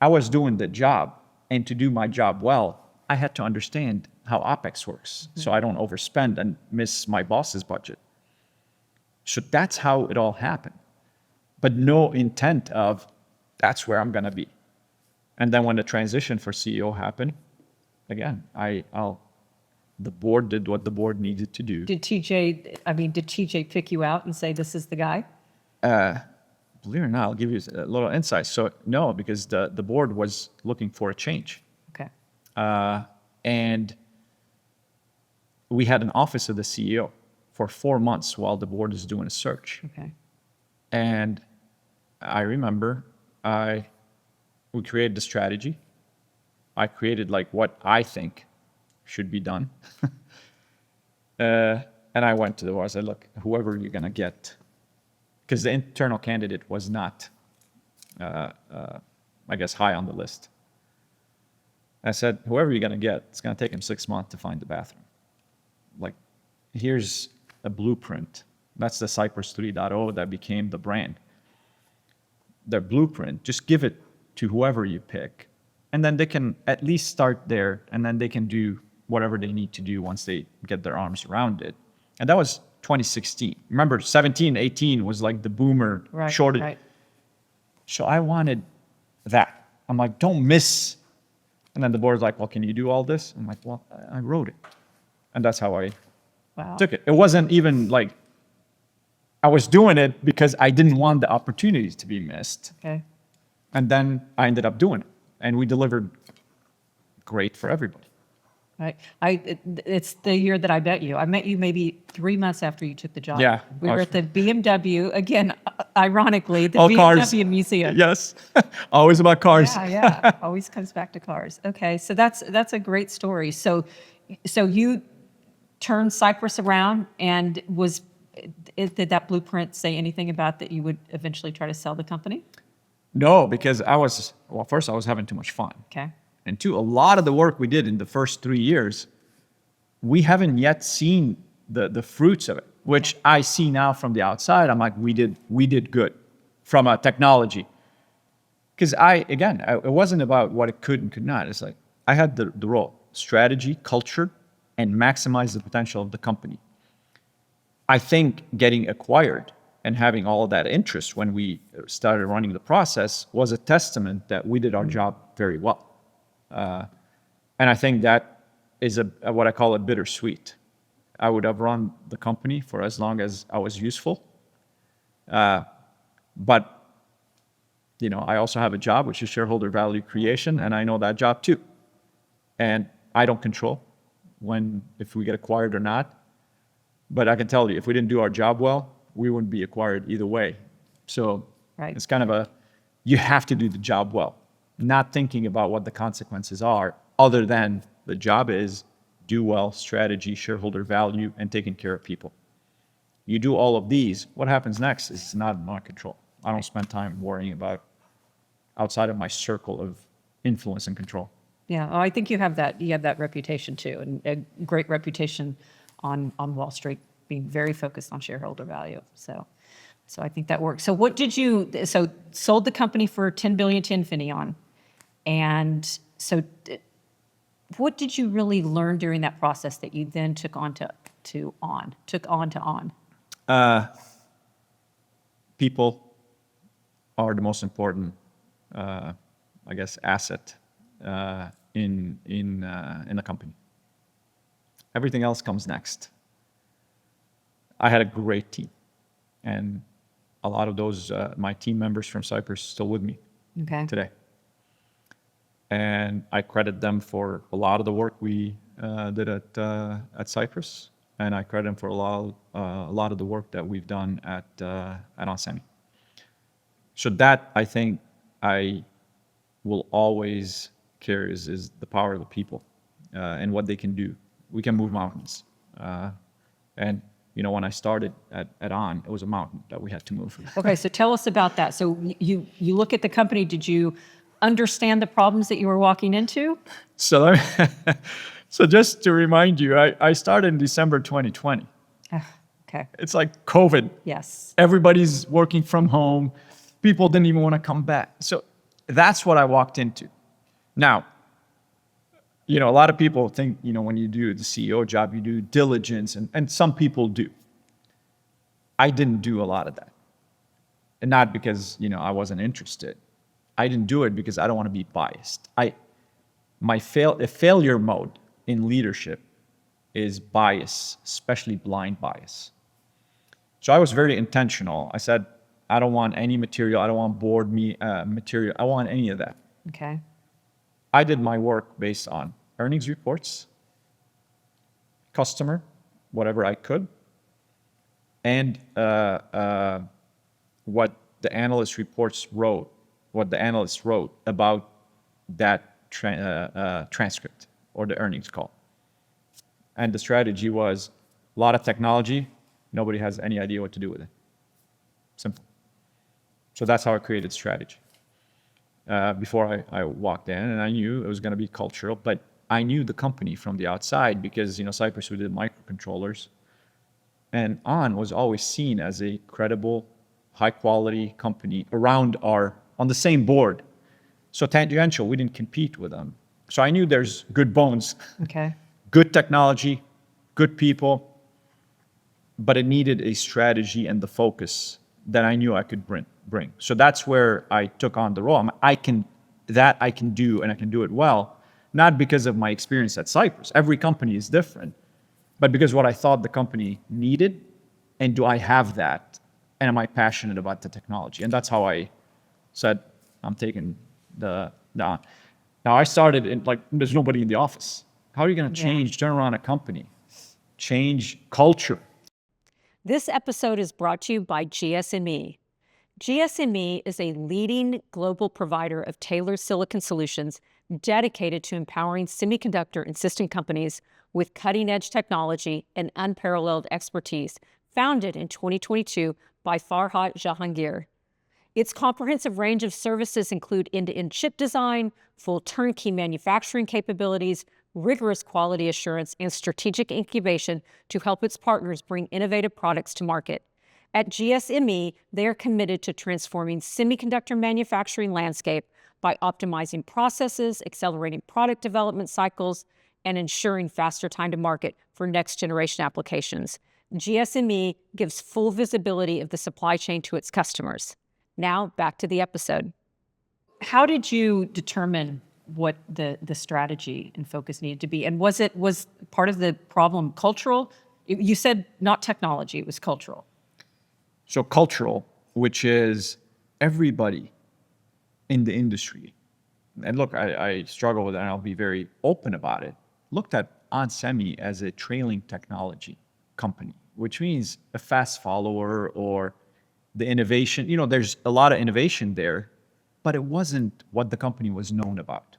I was doing the job, and to do my job well, I had to understand how OpEx works so I don't overspend and miss my boss's budget. So that's how it all happened. But no intent of that's where I'm going to be. And then when the transition for CEO happened, again, the board did what the board needed to do. Did TJ pick you out and say, this is the guy? Believe it or not, I'll give you a little insight. So no, because the board was looking for a change. Okay. And we had an office of the CEO for 4 months while the board is doing a search. Okay. And I remember we created the strategy. I created like what I think should be done. And I went to the board. I said, look, whoever you're going to get, because the internal candidate was not, I guess, high on the list. I said, whoever you're going to get, it's going to take him 6 months to find the bathroom. Like, here's a blueprint. That's the Cypress 3.0 that became the brand. Their blueprint, just give it to whoever you pick. And then they can at least start there, and then they can do whatever they need to do once they get their arms around it. And that was 2016. Remember, 17, 18 was like the boomer shortage. Right. So I wanted that. I'm like, don't miss. And then the board's like, well, can you do all this? I'm like, well, I wrote it. And that's how I took it. It wasn't even like I was doing it because I didn't want the opportunities to be missed. Okay. And then I ended up doing it. And we delivered great for everybody. Right. It's the year that I met you. I met you maybe 3 months after you took the job. Yeah. We were at the BMW, again, ironically, the All BMW cars. Museum. Yes. Always about cars. Yeah. Always comes back to cars. Okay. So that's a great story. So you turned Cypress around, and did that blueprint say anything about that you would eventually try to sell the company? No, because first I was having too much fun. Okay. And two, a lot of the work we did in the first 3 years, we haven't yet seen the fruits of it, which I see now from the outside. I'm like, we did good from a technology. Because it wasn't about what it could and could not. It's like, I had the role, strategy, culture, and maximize the potential of the company. I think getting acquired and having all of that interest when we started running the process was a testament that we did our job very well. And I think that is what I call a bittersweet. I would have run the company for as long as I was useful. But, I also have a job, which is shareholder value creation, and I know that job too. And I don't control if we get acquired or not. But I can tell you, if we didn't do our job well, we wouldn't be acquired either way. So It's kind of you have to do the job well, not thinking about what the consequences are, other than the job is do well, strategy, shareholder value, and taking care of people. You do all of these, what happens next is not in my control. I don't spend time worrying about outside of my circle of influence and control. Yeah, I think you have that reputation too, and a great reputation on Wall Street, being very focused on shareholder value. So I think that works. So sold the company for $10 billion to Infineon. And so what did you really learn during that process that you then took on to On? People are the most important, asset in the company. Everything else comes next. I had a great team, and a lot of those my team members from Cypress still with me today. And I credit them for a lot of the work we did at Cypress, and I credit them for a lot of the work that we've done at Onsemi. So that, I think, I will always carry is the power of the people and what they can do. We can move mountains. And when I started at On, it was a mountain that we had to move. Okay, so tell us about that. So you look at the company, did you understand the problems that you were walking into? So just to remind you, I started in December 2020. Okay. It's like COVID. Yes. Everybody's working from home. People didn't even want to come back. So that's what I walked into. Now, a lot of people think, when you do the CEO job, you do diligence, and some people do. I didn't do a lot of that. And not because, I wasn't interested. I didn't do it because I don't want to be biased. A failure mode in leadership is bias, especially blind bias. So I was very intentional. I said, I don't want any material. I don't want board material. I don't want any of that. Okay. I did my work based on earnings reports, customer, whatever I could, and what the analyst reports wrote, what the analysts wrote about that transcript or the earnings call. And the strategy was a lot of technology, nobody has any idea what to do with it. Simple. So that's how I created strategy. Before I walked in, and I knew it was going to be cultural, but I knew the company from the outside because, Cypress, we did microcontrollers, and On was always seen as a credible, high-quality company on the same board. So tangential, we didn't compete with them. So I knew there's good bones, Okay. good technology, good people, but it needed a strategy and the focus that I knew I could bring. So that's where I took on the role. I can do, and I can do it well, not because of my experience at Cypress. Every company is different, but because what I thought the company needed, and do I have that, and am I passionate about the technology? And that's how I said, I'm taking the on. Now I started in, there's nobody in the office. How are you going to turn around a company, change culture? This episode is brought to you by GSME. GSME is a leading global provider of tailored silicon solutions dedicated to empowering semiconductor and system companies with cutting-edge technology and unparalleled expertise, founded in 2022 by Farhat Jahangir. Its comprehensive range of services include end-to-end chip design, full turnkey manufacturing capabilities, rigorous quality assurance, and strategic incubation to help its partners bring innovative products to market. At GSME, they are committed to transforming semiconductor manufacturing landscape by optimizing processes, accelerating product development cycles, and ensuring faster time to market for next-generation applications. GSME gives full visibility of the supply chain to its customers. Now, back to the episode. How did you determine what the strategy and focus needed to be? And was part of the problem cultural? You said not technology, it was cultural. So cultural, which is everybody in the industry, and look, I struggle with that, and I'll be very open about it, looked at Onsemi as a trailing technology company, which means a fast follower or the innovation. There's a lot of innovation there, but it wasn't what the company was known about.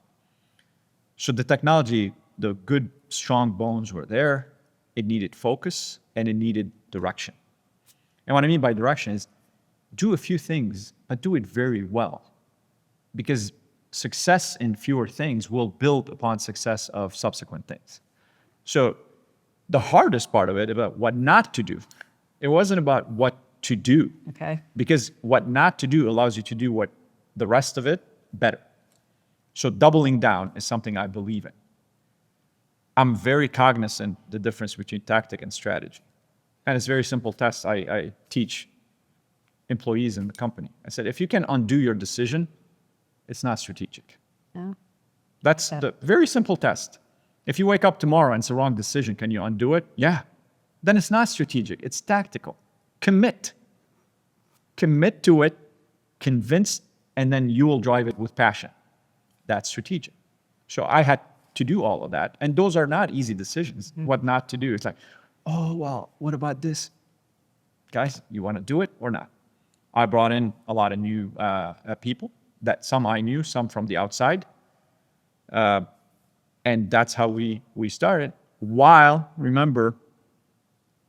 So the technology, the good, strong bones were there. It needed focus and it needed direction. And what I mean by direction is do a few things, but do it very well. Because success in fewer things will build upon success of subsequent things. So the hardest part of it about what not to do, it wasn't about what to do. Okay. Because what not to do allows you to do what the rest of it better. So doubling down is something I believe in. I'm very cognizant the difference between tactic and strategy. And it's a very simple test I teach employees in the company. I said, if you can undo your decision, it's not strategic. No. That's the very simple test. If you wake up tomorrow and it's the wrong decision, can you undo it? Yeah. Then it's not strategic, it's tactical. Commit to it, convince, and then you will drive it with passion. That's strategic. So I had to do all of that. And those are not easy decisions, what not to do. It's like, oh, well, what about this? Guys, you want to do it or not? I brought in a lot of new people, that some I knew, some from the outside. And that's how we started. While, remember,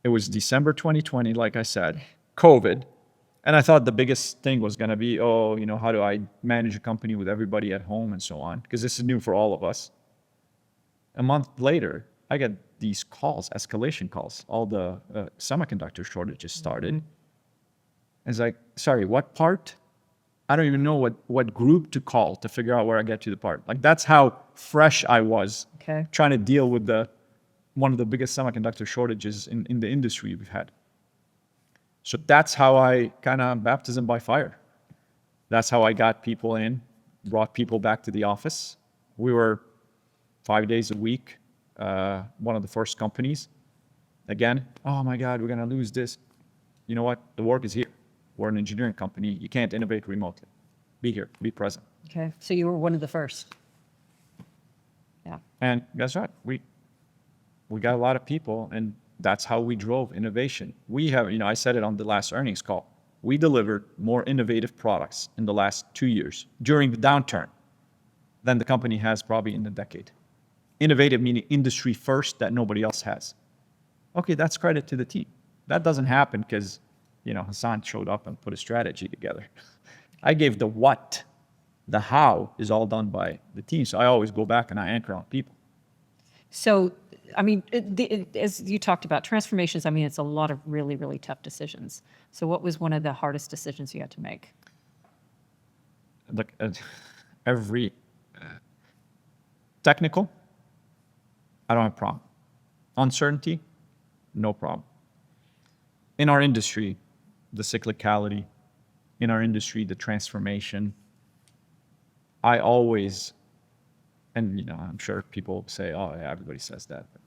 it was December 2020, like I said, COVID. And I thought the biggest thing was going to be, how do I manage a company with everybody at home and so on? Because this is new for all of us. A month later, I get these calls, escalation calls. All the semiconductor shortages started. It's like, sorry, what part? I don't even know what group to call to figure out where I get to the part. Like, that's how fresh I was trying to deal with one of the biggest semiconductor shortages in the industry we've had. So that's how I kind of baptism by fire. That's how I got people in, brought people back to the office. We were 5 days a week, one of the first companies. Again, oh my God, we're going to lose this. You know what? The work is here. We're an engineering company. You can't innovate remotely. Be here, be present. Okay, so you were one of the first. Yeah. And guess what? We got a lot of people, and that's how we drove innovation. We have, I said it on the last earnings call. we delivered more innovative products in the last 2 years during the downturn than the company has probably in a decade. Innovative meaning industry first that nobody else has. Okay, that's credit to the team. That doesn't happen because, Hassan showed up and put a strategy together. I gave the what. The how is all done by the team. So I always go back and I anchor on people. So, I mean, as you talked about transformations, I mean, it's a lot of really, really tough decisions. So what was one of the hardest decisions you had to make? Look, every technical, I don't have a problem. Uncertainty, no problem. In our industry, the cyclicality, in our industry, the transformation, I always, and I'm sure people say, oh, yeah, everybody says that. But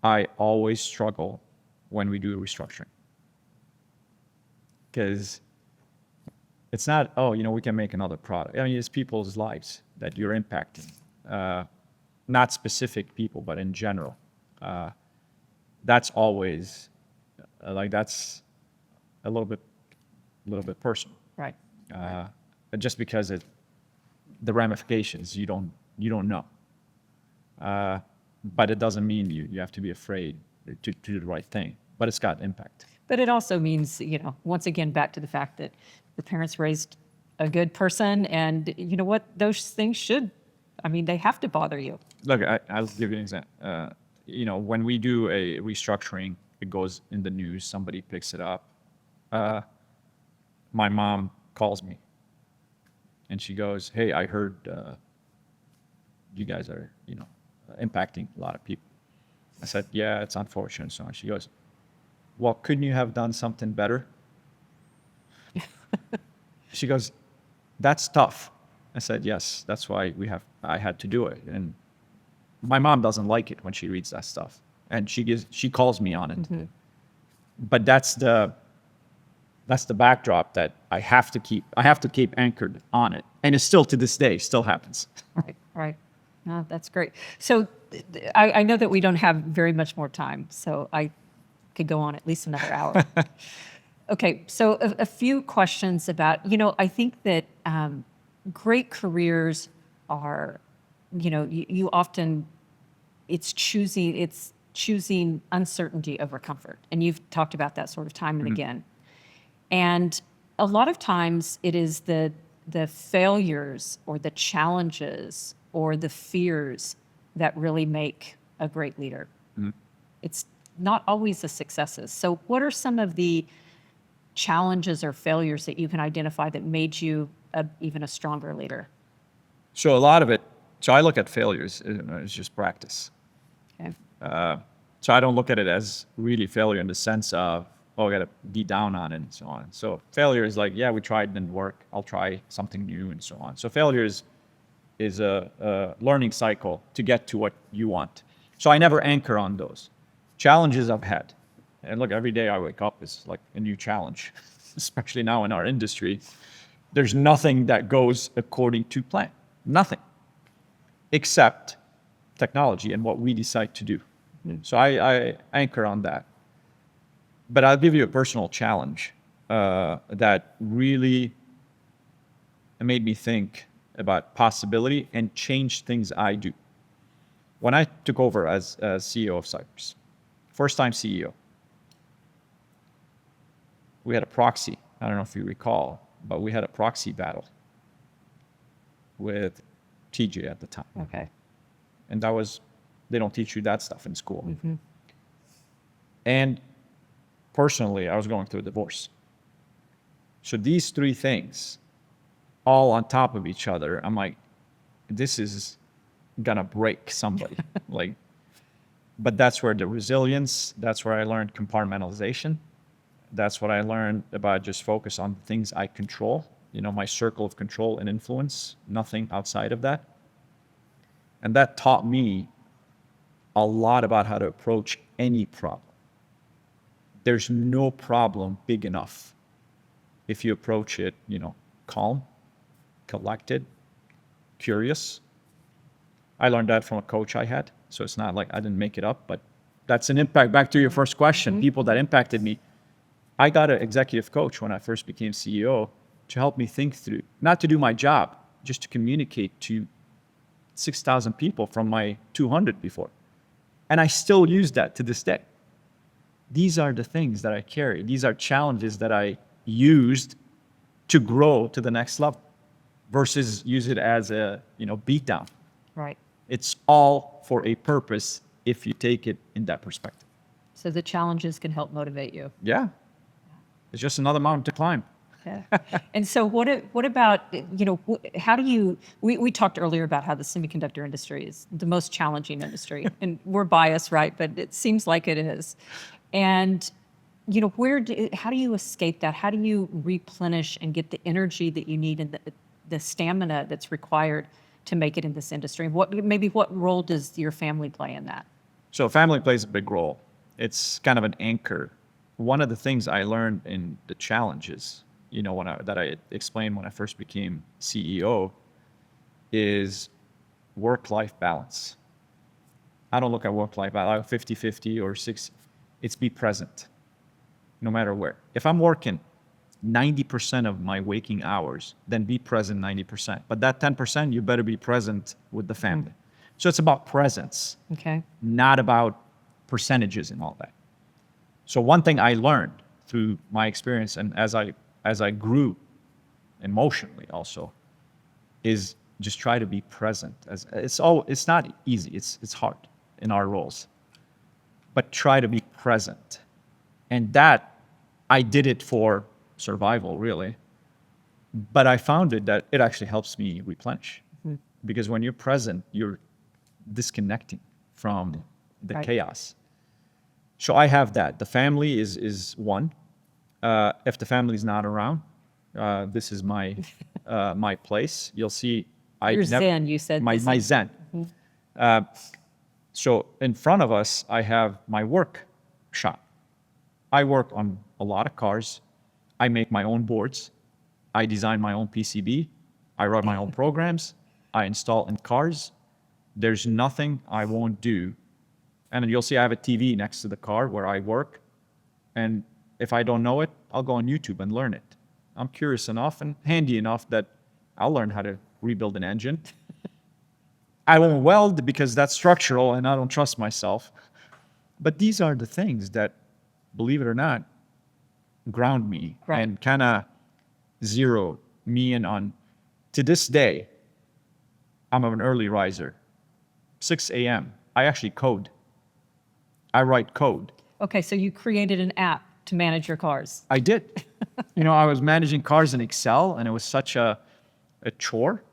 I always struggle when we do restructuring. Because it's not, we can make another product. I mean, it's people's lives that you're impacting. Not specific people, but in general. That's always, that's a little bit personal. Right. Just because the ramifications you don't know. But it doesn't mean you have to be afraid to do the right thing. But it's got impact. But it also means, once again, back to the fact that the parents raised a good person, and you know what, those things they have to bother you. Look, I'll give you an example. When we do a restructuring, it goes in the news, somebody picks it up. My mom calls me and she goes, hey, I heard you guys are, impacting a lot of people. I said, yeah, it's unfortunate and so on. She goes, well, couldn't you have done something better? She goes, that's tough. I said, yes, that's why I had to do it. And my mom doesn't like it when she reads that stuff. And she calls me on it. Mm-hmm. But that's the backdrop that I have to keep anchored on it. And it's still to this day, still happens. Right. No, that's great. So I know that we don't have very much more time, so I could go on at least another hour. Okay, so a few questions about, I think that great careers are, you often, it's choosing uncertainty over comfort. And you've talked about that sort of time and again. And a lot of times it is the failures or the challenges or the fears that really make a great leader. Mm-hmm. It's not always the successes. So what are some of the challenges or failures that you can identify that made you even a stronger leader? So a lot of it, I look at failures as just practice. Okay. So I don't look at it as really failure in the sense of, I got to be down on it and so on. So failure is like, yeah, we tried, didn't work. I'll try something new and so on. So failure is a learning cycle to get to what you want. So I never anchor on those. Challenges I've had. And look, every day I wake up is like a new challenge, especially now in our industry. There's nothing that goes according to plan. Nothing. Except technology and what we decide to do. Mm-hmm. So I anchor on that. But I'll give you a personal challenge that really made me think about possibility and change things I do. When I took over as CEO of Cypress, first-time CEO, we had a proxy. I don't know if you recall, but we had a proxy battle with TJ at the time. Okay. And they don't teach you that stuff in school. Mm-hmm. And personally, I was going through a divorce. So these three things, all on top of each other, I'm like, this is gonna break somebody. But that's where the resilience, that's where I learned compartmentalization. That's what I learned about just focus on things I control, my circle of control and influence, nothing outside of that. And that taught me a lot about how to approach any problem. There's no problem big enough if you approach it, calm, collected, curious. I learned that from a coach I had. So it's not like I didn't make it up, but that's an impact. Back to your first question, mm-hmm. People that impacted me, I got an executive coach when I first became CEO to help me think through, not to do my job, just to communicate to 6,000 people from my 200 before. And I still use that to this day. These are the things that I carry. These are challenges that I used to grow to the next level versus use it as a, beat down. Right. It's all for a purpose if you take it in that perspective. So the challenges can help motivate you. Yeah. It's just another mountain to climb. Yeah. And so what about, how do you, we talked earlier about how the semiconductor industry is the most challenging industry, and we're biased, right? But it seems like it is. And, how do you escape that? How do you replenish and get the energy that you need and the stamina that's required to make it in this industry? What role does your family play in that? So family plays a big role. It's kind of an anchor. One of the things I learned in the challenges, that I explained when I first became CEO, is work-life balance. I don't look at work-life balance 50-50 or 60. It's be present, no matter where. If I'm working 90% of my waking hours, then be present 90%. But that 10%, you better be present with the family. So it's about presence, Okay. not about percentages and all that. So one thing I learned through my experience, and as I grew emotionally also, is just try to be present. It's not easy. It's hard in our roles, but try to be present. And that I did it for survival, really. But I found that it actually helps me replenish, because when you're present, you're disconnecting from the Right. chaos. So I have that. The family is one. If the family is not around, this is my my place. You'll see. Your zen, you said. My zen. So in front of us, I have my work shop. I work on a lot of cars. I make my own boards. I design my own PCB. I write my own programs. I install in cars. There's nothing I won't do. And then you'll see I have a TV next to the car where I work. And if I don't know it, I'll go on YouTube and learn it. I'm curious enough and handy enough that I'll learn how to rebuild an engine. I won't weld because that's structural and I don't trust myself. But these are the things that, believe it or not, ground me. Right. And kind of zero me in on. To this day, I'm an early riser. 6 a.m. I actually code. I write code. Okay, so you created an app to manage your cars. I did. I was managing cars in Excel, and it was such a chore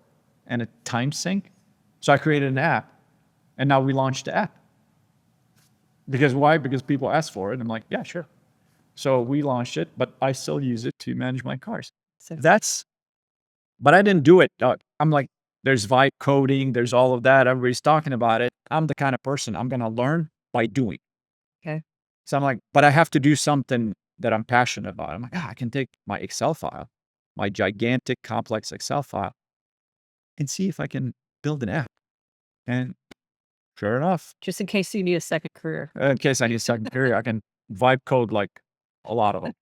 and a time sink. So I created an app, and now we launched the app. Because why? Because people asked for it. I'm like, yeah, sure. So we launched it, but I still use it to manage my cars. So But I didn't do it. I'm like, there's vibe coding, there's all of that. Everybody's talking about it. I'm the kind of person, I'm going to learn by doing. okay. So I'm like, but I have to do something that I'm passionate about. I'm like, I can take my Excel file, my gigantic, complex Excel file, and see if I can build an app. And sure enough, Just in case you need a second career. in case I need a second career, I can vibe code like a lot of them.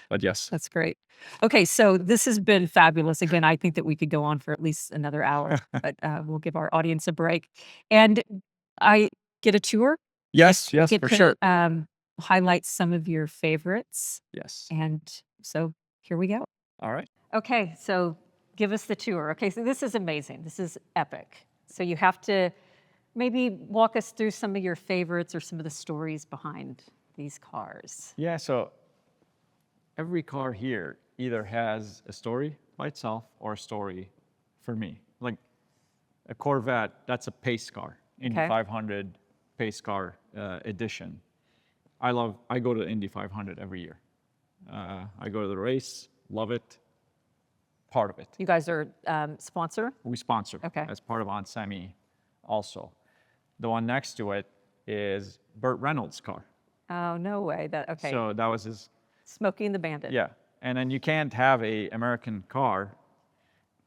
But yes. That's great. Okay, so this has been fabulous. Again, I think that we could go on for at least another hour, but we'll give our audience a break. And I get a tour. Yes, Get for to, sure. highlight some of your favorites. Yes. And so here we go. All right. Okay, so give us the tour. Okay, so this is amazing. This is epic. So you have to maybe walk us through some of your favorites or some of the stories behind these cars. Yeah, so every car here either has a story by itself or a story for me. Like a Corvette, that's a pace car, Indy Okay. 500 pace car edition. I go to the Indy 500 every year. I go to the race, love it, part of it. You guys are sponsor? We sponsor Okay. as part of Onsemi also. The one next to it is Burt Reynolds' car. Oh, no way. Okay. So that was his. Smokey and the Bandit. Yeah, and then you can't have a American car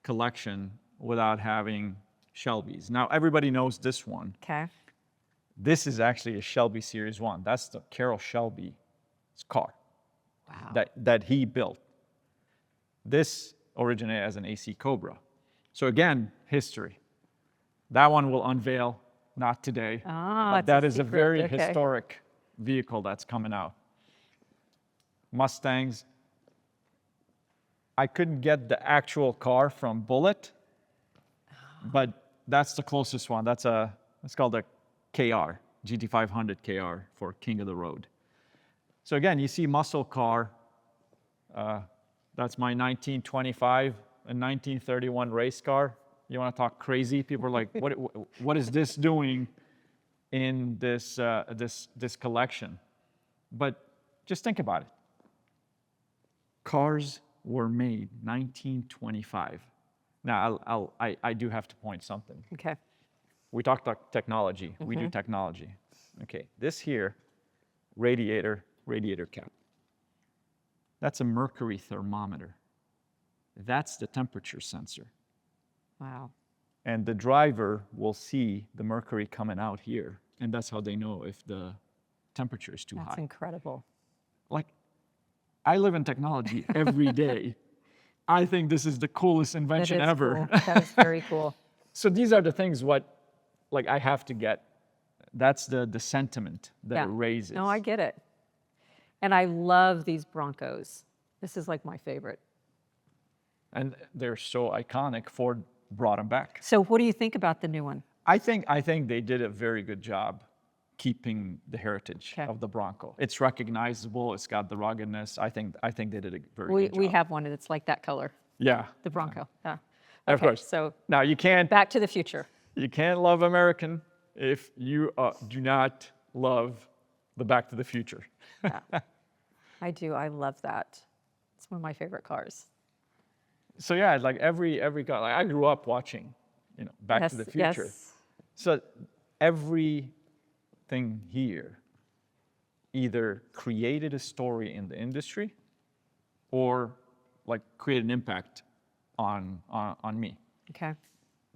collection without having Shelbys. Now everybody knows this one. Okay. This is actually a Shelby Series 1. That's the Carroll Shelby's car. Wow. that he built. This originated as an AC Cobra. So again, history. That one will unveil, not today. Ah, But it's that a is a secret. very Okay. historic vehicle that's coming out. Mustangs. I couldn't get the actual car from Bullitt, but that's the closest one. It's called a KR, GT500 KR for King of the Road. So again, you see muscle car. That's my 1925 and 1931 race car. You want to talk crazy? People are like, what is this doing in this collection? But just think about it. Cars were made 1925. Now, I do have to point something. Okay. We talked about technology. We do technology. Okay, this here, radiator cap. That's a mercury thermometer. That's the temperature sensor. Wow. And the driver will see the mercury coming out here, and that's how they know if the temperature is too That's high. incredible. Like, I live in technology every day. I think this is the coolest invention That is ever. cool. That is very cool. So these are the things I have to get. That's the sentiment that it raises. No, I get it. And I love these Broncos. This is like my favorite. And they're so iconic. Ford brought them back. So what do you think about the new one? I think they did a very good job keeping the heritage Okay. of the Bronco. It's recognizable. It's got the ruggedness. I think they did a very good job. We have one that's like that color, Yeah. the Bronco. Yeah. Of Okay, course. So Now you can't Back to the Future. love American if you do not love the Back to the Future. I do. I love that. It's one of my favorite cars. So yeah, like every car. Like I grew up watching, Back to the Future. Yes. So everything here either created a story in the industry or like created an impact on me. Okay.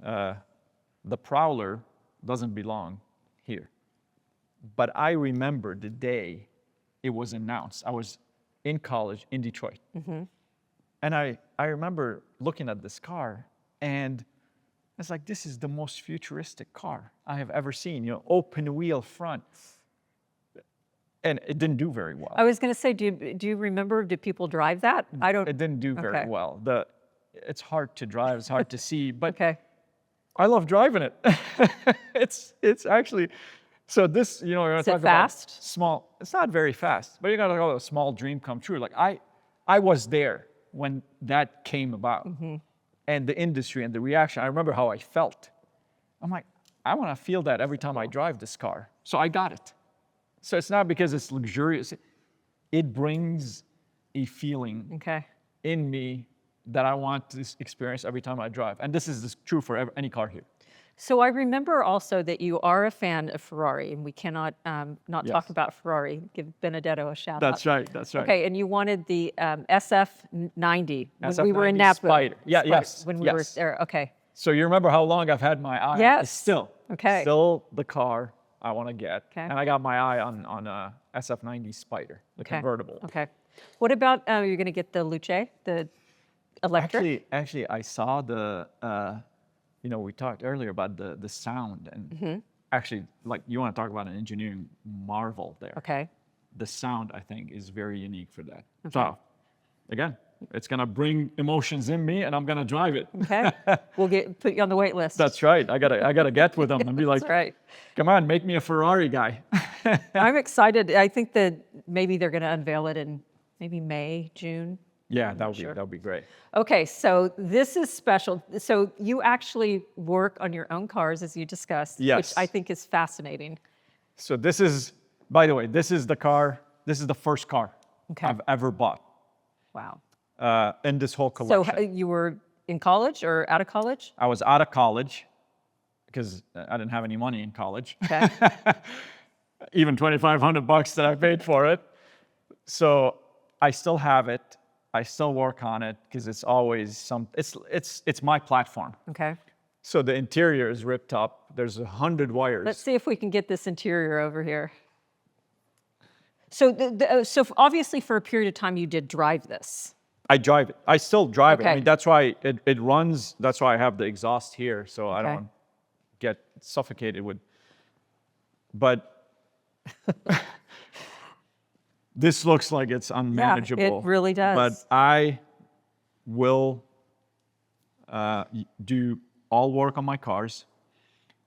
The Prowler doesn't belong here. But I remember the day it was announced. I was in college in Detroit. And I remember looking at this car and it's like, this is the most futuristic car I have ever seen, open wheel front. And it didn't do very well. I was going to say, do you remember, did people drive that? I don't. It didn't do very Okay. well. It's hard to drive, it's hard to see, but Okay. I love driving it. It's actually, so this, you're gonna Is it talk about fast? small, it's not very fast, but you gotta call it a small dream come true. Like I was there when that came about and the industry and the reaction. I remember how I felt. I'm like, I wanna feel that every time I drive this car. So I got it. So it's not because it's luxurious. It brings a feeling Okay. in me that I want to experience every time I drive. And this is true for any car here. So I remember also that you are a fan of Ferrari, and we cannot not talk Yes. about Ferrari. Give Benedetto a shout out. That's right. Okay, and you wanted the SF90 when we were in SF90 Napa. Spider. Yeah, yes, When we were yes. there. Okay. So you remember how long I've had my eye? Yes. It's still. Okay. Still the car I want to get. Okay. And I got my eye on a SF90 Spider, the Okay. convertible. Okay. What about you're going to get the Luce, the electric? Actually, I saw the, we talked earlier about the sound. And actually, like, you want to talk about an engineering marvel there. Okay. The sound, I think, is very unique for that. So, again, it's going to bring emotions in me, and I'm going to drive it. Okay. We'll put you on the wait list. That's right. I gotta get with them and be like, That's right. come on, make me a Ferrari guy. I'm excited. I think that maybe they're going to unveil it in maybe May, June. Yeah, that would be great. Okay, so this is special. So you actually work on your own cars, as you discussed, Yes. which I think is fascinating. So this is, by the way, this is the first car Okay. I've ever bought Wow. in this whole So collection. you were in college or out of college? I was out of college because I didn't have any money in college. Okay. Even $2,500 that I paid for it. So I still have it. I still work on it because it's always it's my platform. Okay. So the interior is ripped up. There's 100 wires. Let's see if we can get this interior over here. So, obviously for a period of time you did drive this. I drive it. I still drive it. I Okay. mean, that's why it runs. That's why I have the exhaust here, so I Okay. don't get suffocated with. But this looks like it's unmanageable. it really does. But I will do all work on my cars.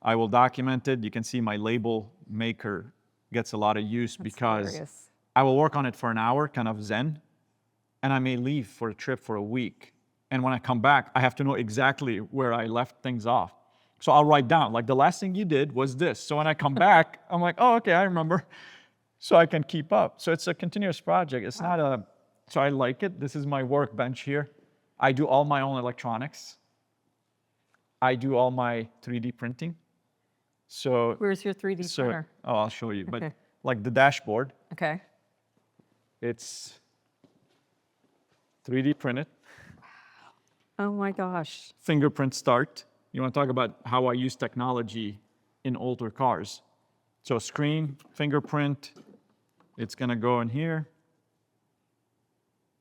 I will document it. You can see my label maker gets a lot of use because hilarious. I will work on it for an hour, kind of zen, and I may leave for a trip for a week. And when I come back, I have to know exactly where I left things off. So I'll write down, like, the last thing you did was this. So when I come back, I'm like, oh, okay, I remember. So I can keep up. So it's a continuous project. It's not a, so I like it. This is my workbench here. I do all my own electronics. I do all my 3D printing. So Where's your 3D printer? Oh, I'll show you. But Okay. like the dashboard, Okay. it's 3D printed. Oh my gosh. Fingerprint start. You want to talk about how I use technology in older cars. So screen, fingerprint, it's going to go in here.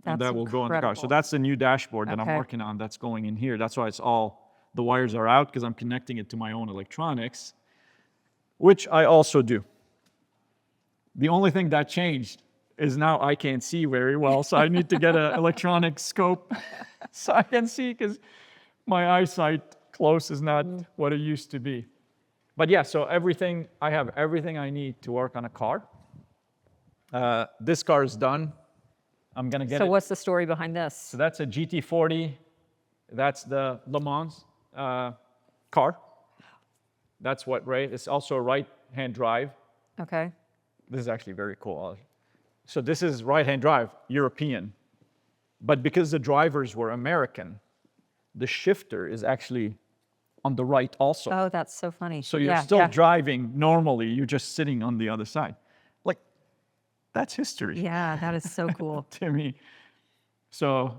And That's that will go in the car. So incredible. that's the new dashboard that I'm Okay. working on that's going in here. That's why it's all, the wires are out because I'm connecting it to my own electronics, which I also do. The only thing that changed is now I can't see very well, so I need to get an electronic scope so I can see, because my eyesight close is not what it used to be. But yeah, so everything, I have everything I need to work on a car. This car is done. I'm gonna get So it. what's the story behind this? So that's a GT40. That's the Le Mans car. That's what, right? It's also a right-hand drive. Okay. This is actually very cool. So this is right-hand drive, European. But because the drivers were American, the shifter is actually on the right also. Oh, that's so funny. So you're Yeah, still yeah. driving normally, you're just sitting on the other side. Like, that's history Yeah, that is so cool. to me. So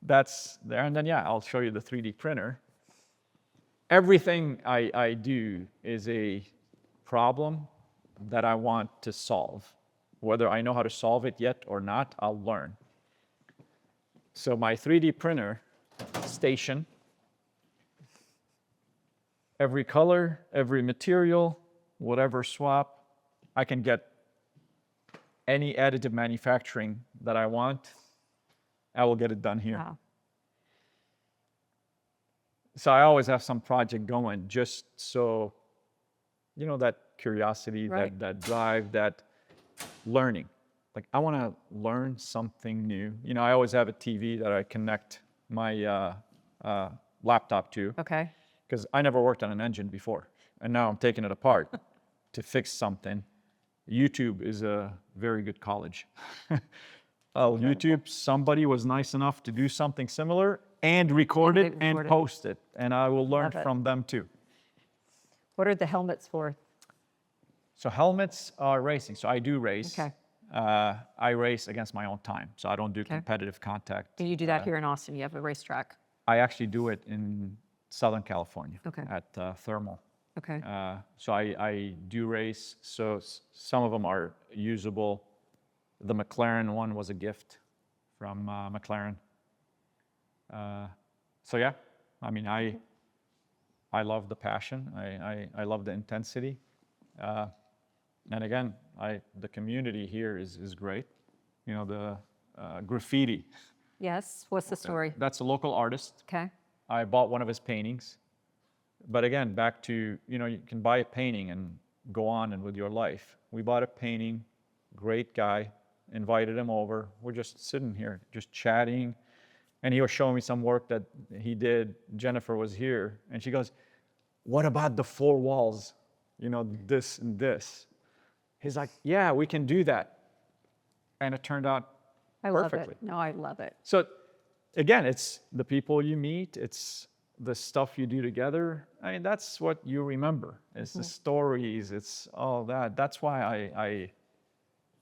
that's there. And then, yeah, I'll show you the 3D printer. Everything I do is a problem that I want to solve. Whether I know how to solve it yet or not, I'll learn. So my 3D printer station, every color, every material, whatever swap, I can get any additive manufacturing that I want. I will get it done here. Wow. So I always have some project going just so, you know, that curiosity, Right. that drive, that learning. Like, I want to learn something new. You know, I always have a TV that I connect my laptop to, Okay. because I never worked on an engine before. And now I'm taking it apart to fix something. YouTube is a very good college. YouTube, somebody was nice enough to do something similar and record And it they and record it. post it. And I will learn Love it. from them too. What are the helmets for? So helmets are racing. So I do race. Okay. I race against my own time. So I don't do competitive contact. Do you do that here in Austin? You have a racetrack. I actually do it in Southern California Okay. at Thermal. Okay. So I do race. So some of them are usable. The McLaren one was a gift from McLaren. So yeah, I mean, I love the passion. I love the intensity. And again, the community here is great. You know, the graffiti. Yes. What's the story? That's a local artist. Okay. I bought one of his paintings. But again, back to, you know, you can buy a painting and go on and with your life. We bought a painting, great guy, invited him over. We're just sitting here, just chatting. And he was showing me some work that he did. Jennifer was here, and she goes, "What about the four walls? You know, this and this." He's like, "Yeah, we can do that." And it turned out I love perfectly. it. No, I love it. So again, it's the people you meet, it's the stuff you do together. I mean, that's what you remember. It's the stories, it's all that. That's why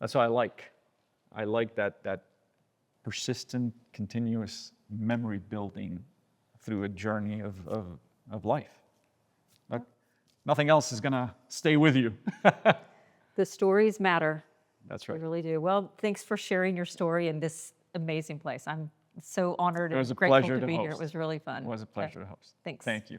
that's why I like that persistent, continuous memory building through a journey of life. But nothing else is gonna stay with you. The stories matter. That's We right. really do. Well, thanks for sharing your story in this amazing place. I'm so honored It was and a grateful pleasure to to be here. It host. was really fun. It was a pleasure to host. Thanks. Thank you.